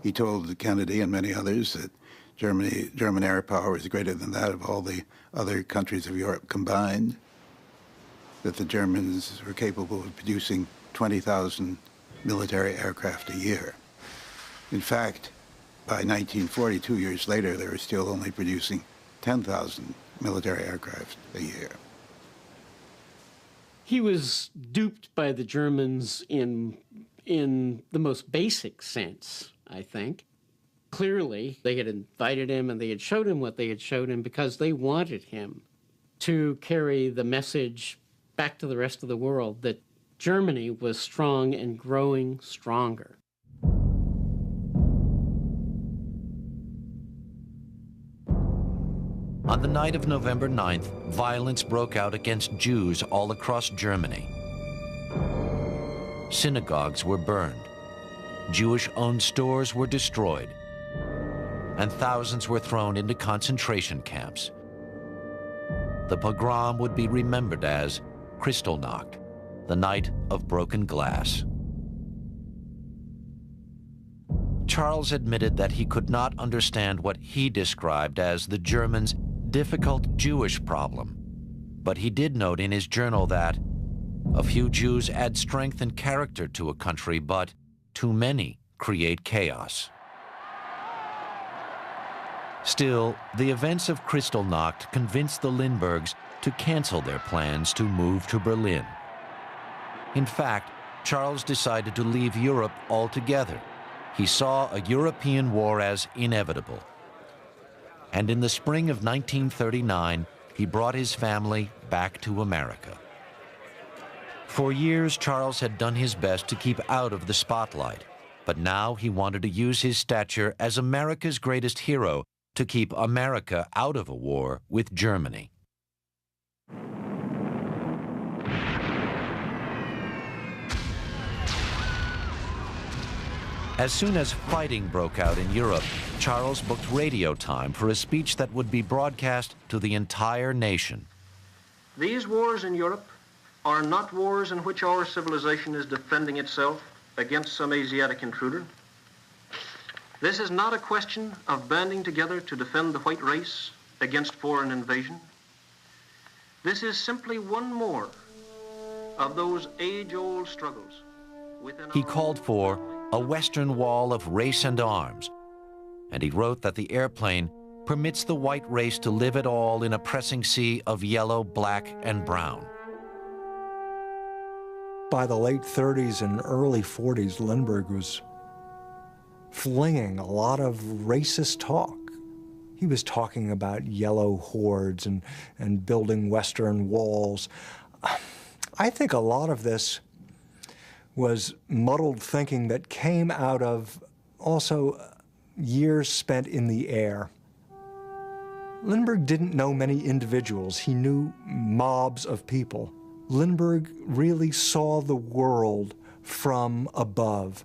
He told Kennedy and many others that German air power was greater than that of all the other countries of Europe combined, that the Germans were capable of producing 20,000 military aircraft a year. In fact, by 1940, 2 years later, they were still only producing 10,000 military aircraft a year. He was duped by the Germans in the most basic sense, I think. Clearly, they had invited him and they had showed him what they had showed him because they wanted him to carry the message back to the rest of the world that Germany was strong and growing stronger. On the night of November 9th, violence broke out against Jews all across Germany. Synagogues were burned, Jewish-owned stores were destroyed, and thousands were thrown into concentration camps. The pogrom would be remembered as Kristallnacht, the night of broken glass. Charles admitted that he could not understand what he described as the Germans' difficult Jewish problem, but he did note in his journal that a few Jews add strength and character to a country, but too many create chaos. Still, the events of Kristallnacht convinced the Lindberghs to cancel their plans to move to Berlin. In fact, Charles decided to leave Europe altogether. He saw a European war as inevitable. And in the spring of 1939, he brought his family back to America. For years, Charles had done his best to keep out of the spotlight, but now he wanted to use his stature as America's greatest hero to keep America out of a war with Germany. As soon as fighting broke out in Europe, Charles booked radio time for a speech that would be broadcast to the entire nation. These wars in Europe are not wars in which our civilization is defending itself against some Asiatic intruder. This is not a question of banding together to defend the white race against foreign invasion. This is simply one more of those age-old struggles within He called for a Western wall of race and arms, and he wrote that the airplane permits the white race to live at all in a pressing sea of yellow, black, and brown. By the late 30s and early 40s, Lindbergh was flinging a lot of racist talk. He was talking about yellow hordes and building Western walls. I think a lot of this was muddled thinking that came out of also years spent in the air. Lindbergh didn't know many individuals. He knew mobs of people, Lindbergh really saw the world from above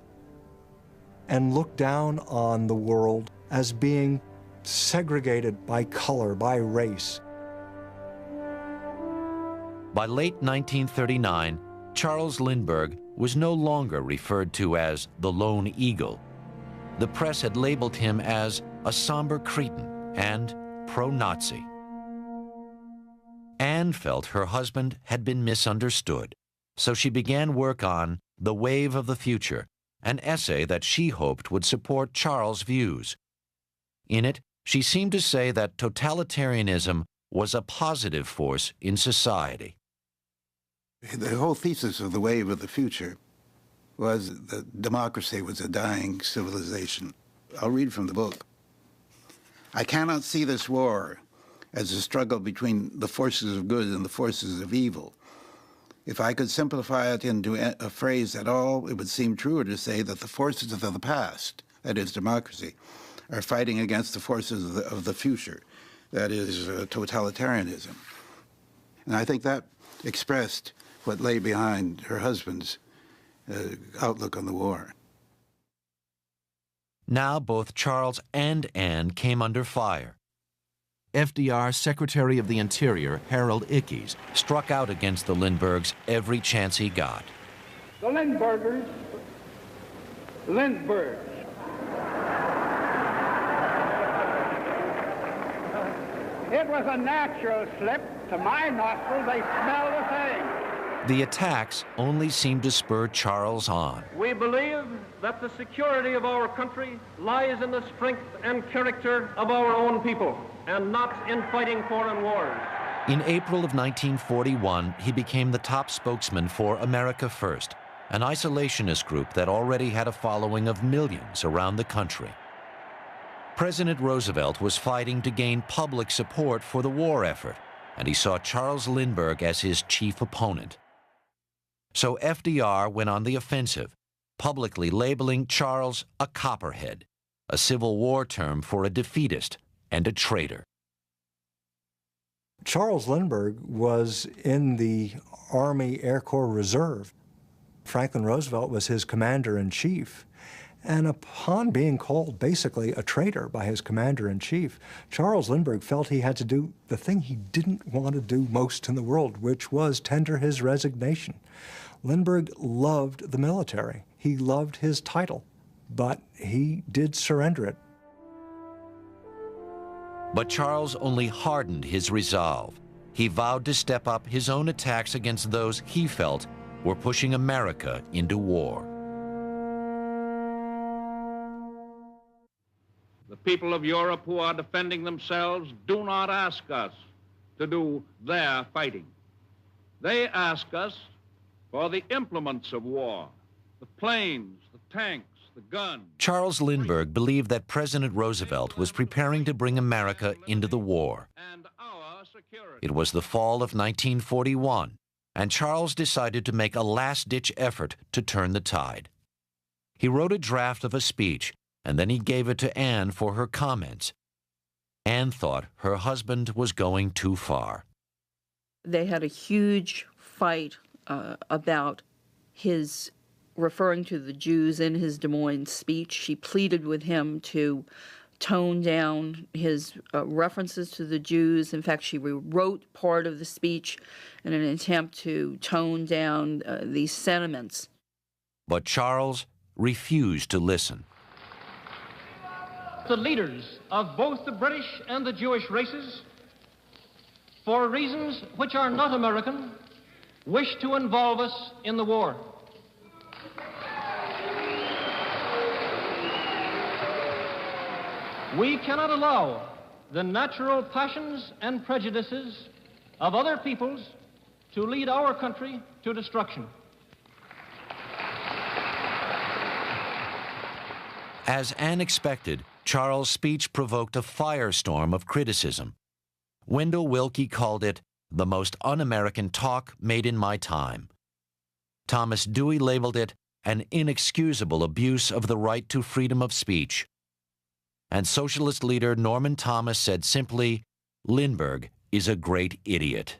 and looked down on the world as being segregated by color, by race. By late 1939, Charles Lindbergh was no longer referred to as the Lone Eagle. The press had labeled him as a somber cretin and pro-Nazi. Anne felt her husband had been misunderstood, so she began work on The Wave of the Future, an essay that she hoped would support Charles' views. In it, she seemed to say that totalitarianism was a positive force in society. The whole thesis of The Wave of the Future was that democracy was a dying civilization. I'll read from the book. I cannot see this war as a struggle between the forces of good and the forces of evil. If I could simplify it into a phrase at all, it would seem truer to say that the forces of the past, that is democracy, are fighting against the forces of the future, that is totalitarianism. And I think that expressed what lay behind her husband's outlook on the war. Now both Charles and Anne came under fire. FDR's Secretary of the Interior, Harold Ickes, struck out against the Lindberghs every chance he got. The Lindbergh. It was a natural slip. To my nostrils, they smell the same. The attacks only seemed to spur Charles on. We believe that the security of our country lies in the strength and character of our own people, and not in fighting foreign wars. In April of 1941, he became the top spokesman for America First, an isolationist group that already had a following of millions around the country. President Roosevelt was fighting to gain public support for the war effort, and he saw Charles Lindbergh as his chief opponent. So FDR went on the offensive, publicly labeling Charles a copperhead, a Civil War term for a defeatist and a traitor. Charles Lindbergh was in the Army Air Corps Reserve. Franklin Roosevelt was his commander-in-chief. And upon being called basically a traitor by his commander-in-chief, Charles Lindbergh felt he had to do the thing he didn't want to do most in the world, which was tender his resignation. Lindbergh loved the military. He loved his title, but he did surrender it. But Charles only hardened his resolve. He vowed to step up his own attacks against those he felt were pushing America into war. The people of Europe who are defending themselves do not ask us to do their fighting. They ask us for the implements of war, the planes, the tanks, the guns. Charles Lindbergh believed that President Roosevelt was preparing to bring America into the war. It was the fall of 1941, and Charles decided to make a last-ditch effort to turn the tide. He wrote a draft of a speech, and then he gave it to Anne for her comments. Anne thought her husband was going too far. They had a huge fight about his referring to the Jews in his Des Moines speech. She pleaded with him to tone down his references to the Jews. In fact, she rewrote part of the speech in an attempt to tone down these sentiments. But Charles refused to listen. The leaders of both the British and the Jewish races, for reasons which are not American, wish to involve us in the war. We cannot allow the natural passions and prejudices of other peoples to lead our country to destruction. As Anne expected, Charles' speech provoked a firestorm of criticism. Wendell Willkie called it the most un-American talk made in my time. Thomas Dewey labeled it an inexcusable abuse of the right to freedom of speech. And socialist leader Norman Thomas said simply, Lindbergh is a great idiot.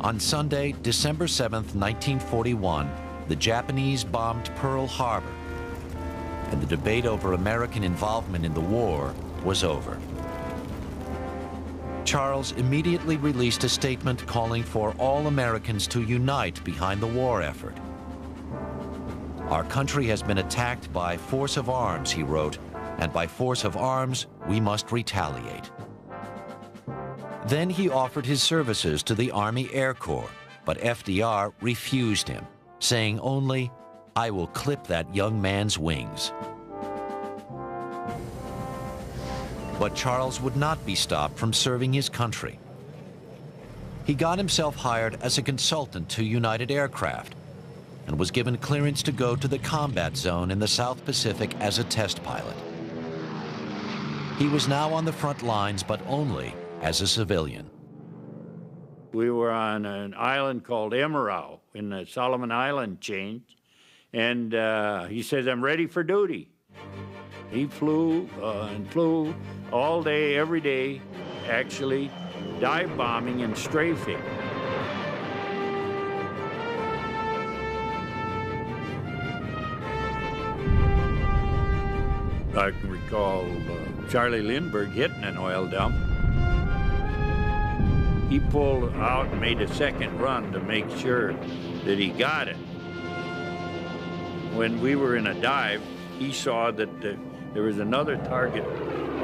On Sunday, December 7th, 1941, the Japanese bombed Pearl Harbor, and the debate over American involvement in the war was over. Charles immediately released a statement calling for all Americans to unite behind the war effort. Our country has been attacked by force of arms, he wrote, and by force of arms, we must retaliate. Then he offered his services to the Army Air Corps, but FDR refused him, saying only, "I will clip that young man's wings." But Charles would not be stopped from serving his country. He got himself hired as a consultant to United Aircraft and was given clearance to go to the combat zone in the South Pacific as a test pilot. He was now on the front lines, but only as a civilian. We were on an island called Emerau in the Solomon Island chain, and he says, "I'm ready for duty." He flew and flew all day, every day, actually dive bombing and strafing. I can recall Charlie Lindbergh hitting an oil dump. He pulled out and made a second run to make sure that he got it. When we were in a dive, he saw that there was another target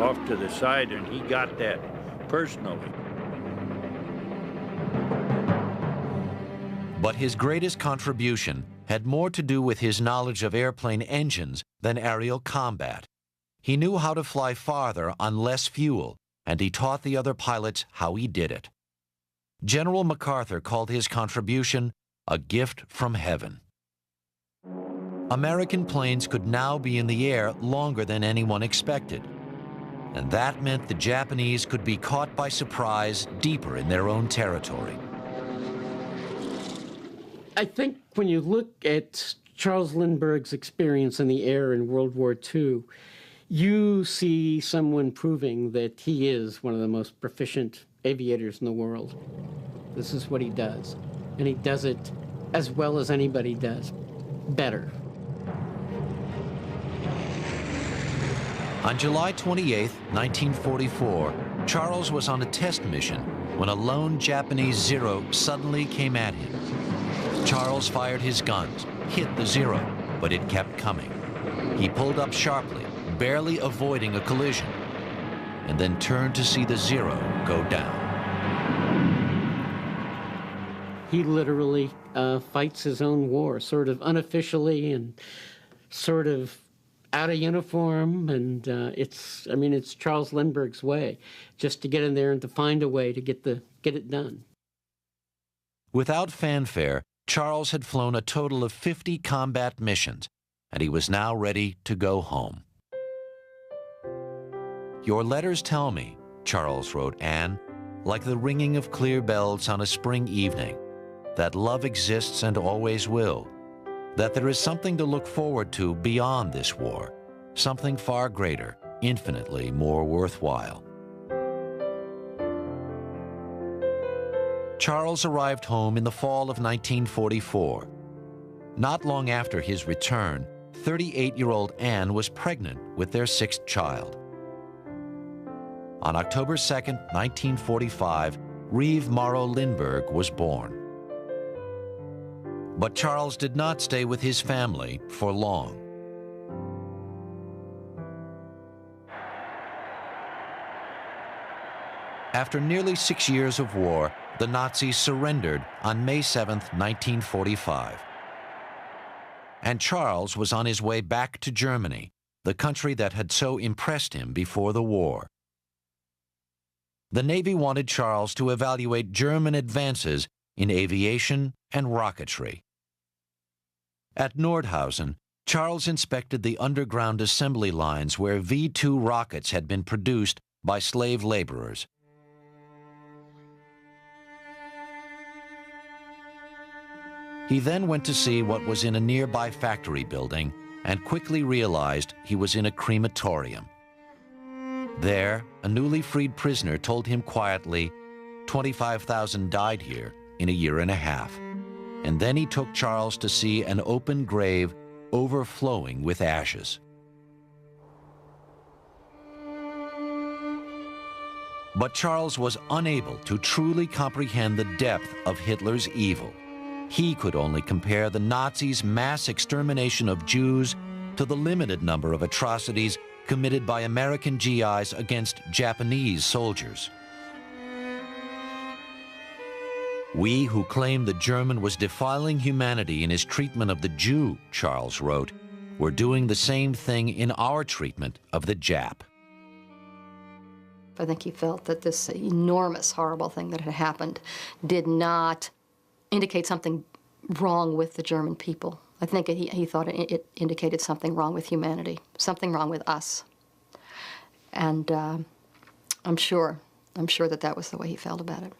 off to the side, and he got that personally. But his greatest contribution had more to do with his knowledge of airplane engines than aerial combat. He knew how to fly farther on less fuel, and he taught the other pilots how he did it. General MacArthur called his contribution a gift from heaven. American planes could now be in the air longer than anyone expected, and that meant the Japanese could be caught by surprise deeper in their own territory. I think when you look at Charles Lindbergh's experience in the air in World War II, you see someone proving that he is one of the most proficient aviators in the world. This is what he does, and he does it as well as anybody does, better. On July 28, 1944, Charles was on a test mission when a lone Japanese Zero suddenly came at him. Charles fired his guns, hit the Zero, but it kept coming. He pulled up sharply, barely avoiding a collision, and then turned to see the Zero go down. He literally fights his own war, sort of unofficially and sort of out of uniform, and it's Charles Lindbergh's way, just to get in there and to find a way to get it done. Without fanfare, Charles had flown a total of 50 combat missions, and he was now ready to go home. "Your letters tell me," Charles wrote Anne, "like the ringing of clear bells on a spring evening, that love exists and always will, that there is something to look forward to beyond this war, something far greater, infinitely more worthwhile." Charles arrived home in the fall of 1944. Not long after his return, 38-year-old Anne was pregnant with their 6th child. On October 2nd, 1945, Reeve Morrow Lindbergh was born. But Charles did not stay with his family for long. After nearly 6 years of war, the Nazis surrendered on May 7, 1945. And Charles was on his way back to Germany, the country that had so impressed him before the war. The Navy wanted Charles to evaluate German advances in aviation and rocketry. At Nordhausen, Charles inspected the underground assembly lines where V-2 rockets had been produced by slave laborers. He then went to see what was in a nearby factory building and quickly realized he was in a crematorium. There, a newly freed prisoner told him quietly, 25,000 died here, in a year and a half. And then he took Charles to see an open grave overflowing with ashes. But Charles was unable to truly comprehend the depth of Hitler's evil. He could only compare the Nazis' mass extermination of Jews to the limited number of atrocities committed by American GIs against Japanese soldiers. We who claim the German was defiling humanity in his treatment of the Jew, Charles wrote, were doing the same thing in our treatment of the Jap. I think he felt that this enormous, horrible thing that had happened did not indicate something wrong with the German people. I think he thought it indicated something wrong with humanity, something wrong with us. And I'm sure that that was the way he felt about it.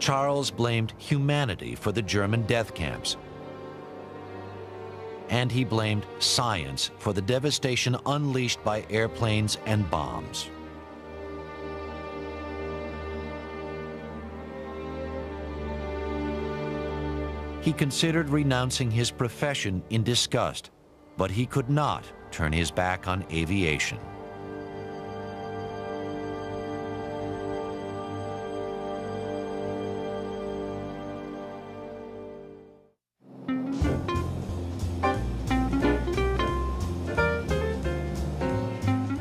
Charles blamed humanity for the German death camps. And he blamed science for the devastation unleashed by airplanes and bombs. He considered renouncing his profession in disgust, but he could not turn his back on aviation.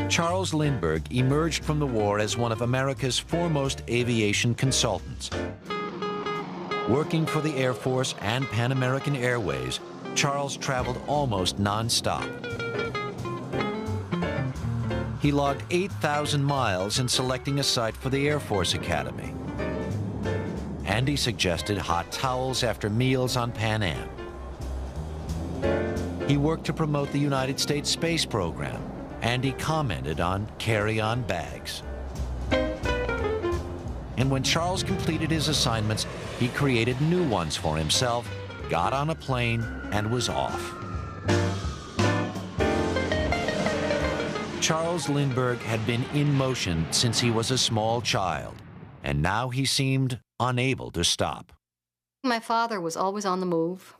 Charles Lindbergh emerged from the war as one of America's foremost aviation consultants. Working for the Air Force and Pan American Airways, Charles traveled almost non-stop. He logged 8,000 miles in selecting a site for the Air Force Academy. And he suggested hot towels after meals on Pan Am. He worked to promote the United States space program, and he commented on carry-on bags. And when Charles completed his assignments, he created new ones for himself, got on a plane, and was off. Charles Lindbergh had been in motion since he was a small child, and now he seemed unable to stop. My father was always on the move,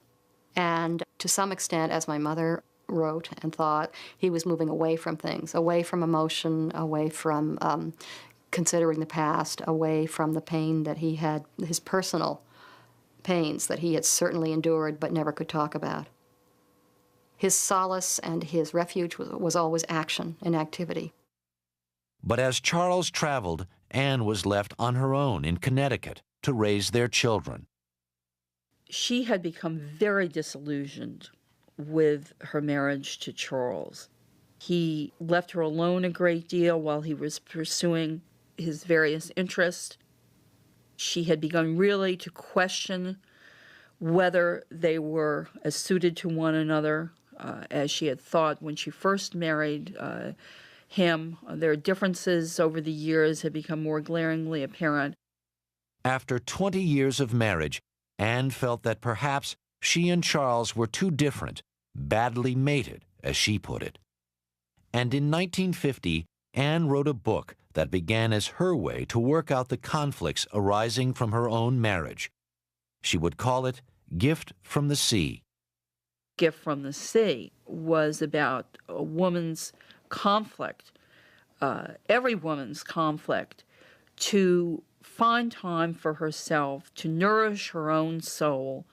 and to some extent, as my mother wrote and thought, he was moving away from things, away from emotion, away from considering the past, away from the pain that he had, his personal pains that he had certainly endured but never could talk about. His solace and his refuge was always action and activity. But as Charles traveled, Anne was left on her own in Connecticut to raise their children. She had become very disillusioned with her marriage to Charles. He left her alone a great deal while he was pursuing his various interests. She had begun really to question whether they were as suited to one another as she had thought when she first married him. Their differences over the years had become more glaringly apparent. After 20 years of marriage, Anne felt that perhaps she and Charles were too different, badly mated, as she put it. And in 1950, Anne wrote a book that began as her way to work out the conflicts arising from her own marriage. She would call it Gift from the Sea. Gift from the Sea was about a woman's conflict, every woman's conflict, to find time for herself, to nourish her own soul,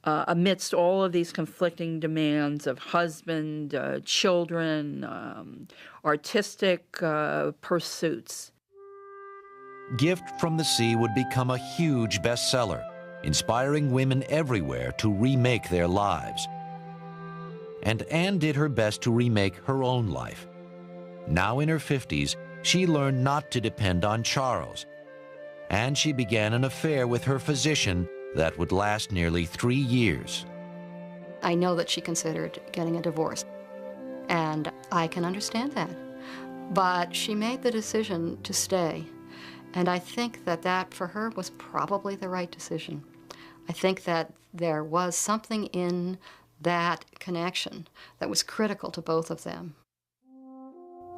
amidst all of these conflicting demands of husband, children, artistic pursuits. Gift from the Sea would become a huge bestseller, inspiring women everywhere to remake their lives. And Anne did her best to remake her own life. Now in her 50s, she learned not to depend on Charles, and she began an affair with her physician that would last nearly 3 years. I know that she considered getting a divorce, and I can understand that. But she made the decision to stay, and I think that that, for her, was probably the right decision. I think that there was something in that connection that was critical to both of them.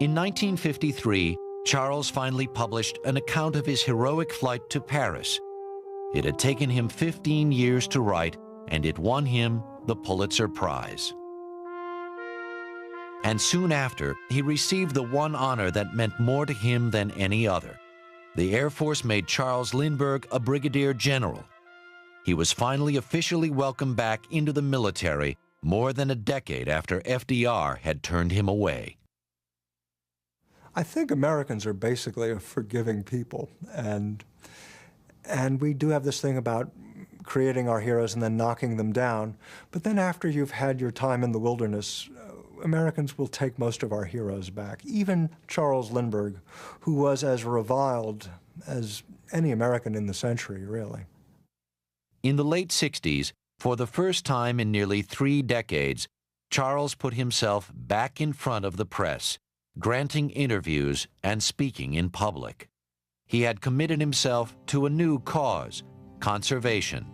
In 1953, Charles finally published an account of his heroic flight to Paris. It had taken him 15 years to write, and it won him the Pulitzer Prize. And soon after, he received the one honor that meant more to him than any other. The Air Force made Charles Lindbergh a brigadier general. He was finally officially welcomed back into the military more than a decade after FDR had turned him away. I think Americans are basically a forgiving people, and we do have this thing about creating our heroes and then knocking them down. But then after you've had your time in the wilderness, Americans will take most of our heroes back. Even Charles Lindbergh, who was as reviled as any American in the century, really. In the late 60s, for the first time in nearly 3 decades, Charles put himself back in front of the press, granting interviews and speaking in public. He had committed himself to a new cause, conservation.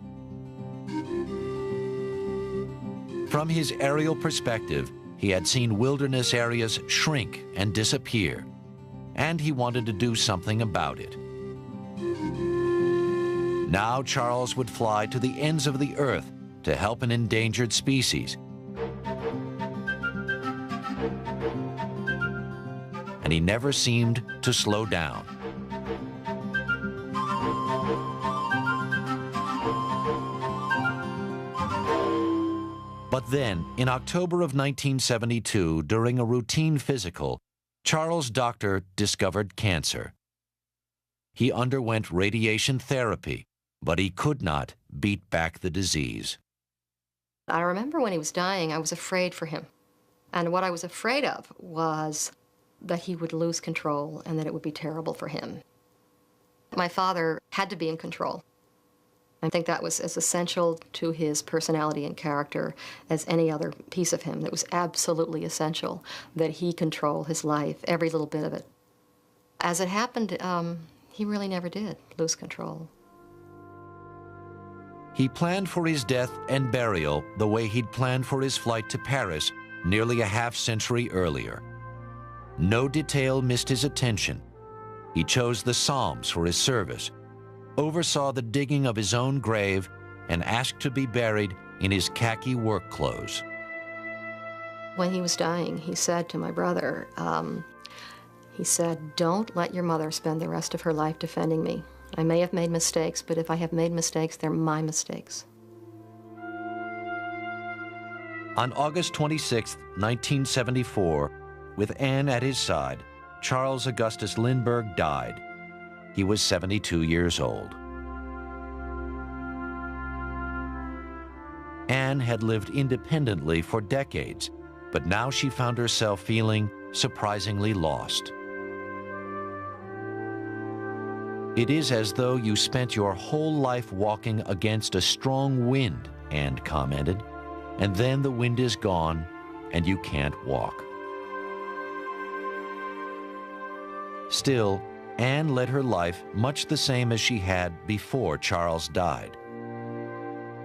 From his aerial perspective, he had seen wilderness areas shrink and disappear, and he wanted to do something about it. Now Charles would fly to the ends of the earth to help an endangered species. And he never seemed to slow down. But then, in October of 1972, during a routine physical, Charles' doctor discovered cancer. He underwent radiation therapy, but he could not beat back the disease. I remember when he was dying, I was afraid for him. And what I was afraid of was that he would lose control and that it would be terrible for him. My father had to be in control. I think that was as essential to his personality and character as any other piece of him. That was absolutely essential, that he control his life, every little bit of it. As it happened, he really never did lose control. He planned for his death and burial the way he'd planned for his flight to Paris nearly a half-century earlier. No detail missed his attention. He chose the Psalms for his service, oversaw the digging of his own grave, and asked to be buried in his khaki work clothes. When he was dying, he said to my brother, he said, "Don't let your mother spend the rest of her life defending me. I may have made mistakes, but if I have made mistakes, they're my mistakes." On August 26, 1974, with Anne at his side, Charles Augustus Lindbergh died. He was 72 years old. Anne had lived independently for decades, but now she found herself feeling surprisingly lost. "It is as though you spent your whole life walking against a strong wind," Anne commented, "and then the wind is gone and you can't walk." Still, Anne led her life much the same as she had before Charles died.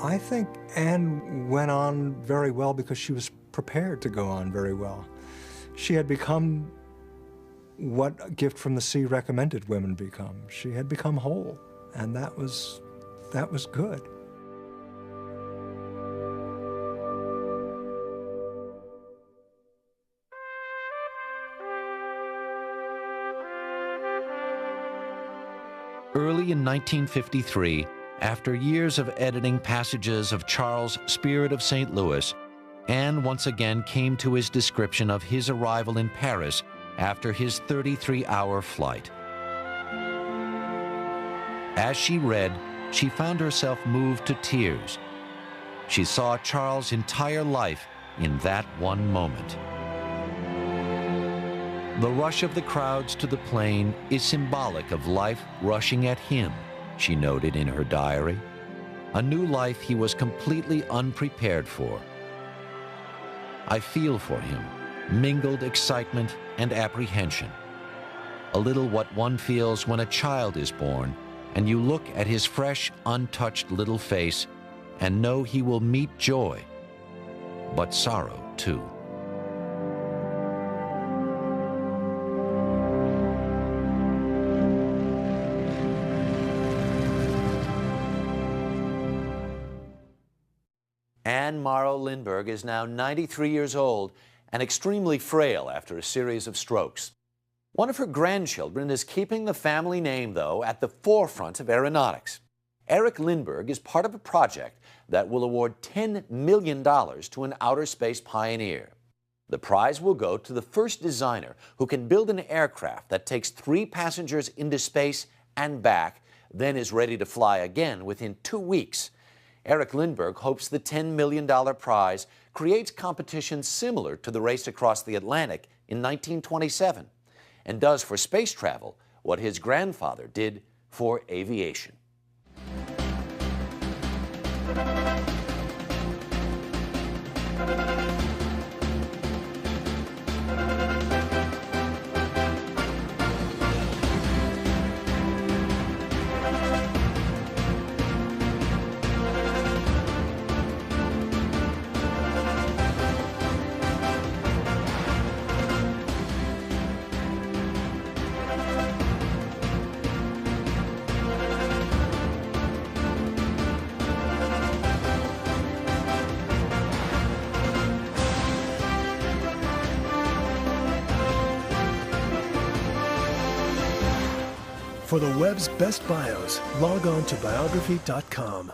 I think Anne went on very well because she was prepared to go on very well. She had become what A Gift from the Sea recommended women become. She had become whole, and that was good. Early in 1953, after years of editing passages of Charles' Spirit of St. Louis, Anne once again came to his description of his arrival in Paris after his 33-hour flight. As she read, she found herself moved to tears. She saw Charles' entire life in that one moment. The rush of the crowds to the plane is symbolic of life rushing at him, she noted in her diary. A new life he was completely unprepared for. "I feel for him, mingled excitement and apprehension. A little what one feels when a child is born, and you look at his fresh, untouched little face and know he will meet joy, but sorrow too." Anne Morrow Lindbergh is now 93 years old and extremely frail after a series of strokes. One of her grandchildren is keeping the family name, though, at the forefront of aeronautics. Eric Lindbergh is part of a project that will award $10 million to an outer space pioneer. The prize will go to the first designer who can build an aircraft that takes 3 passengers into space and back, then is ready to fly again within 2 weeks. Eric Lindbergh hopes the $10 million prize creates competition similar to the race across the Atlantic in 1927 and does for space travel what his grandfather did for aviation. For the web's best bios, log on to biography.com.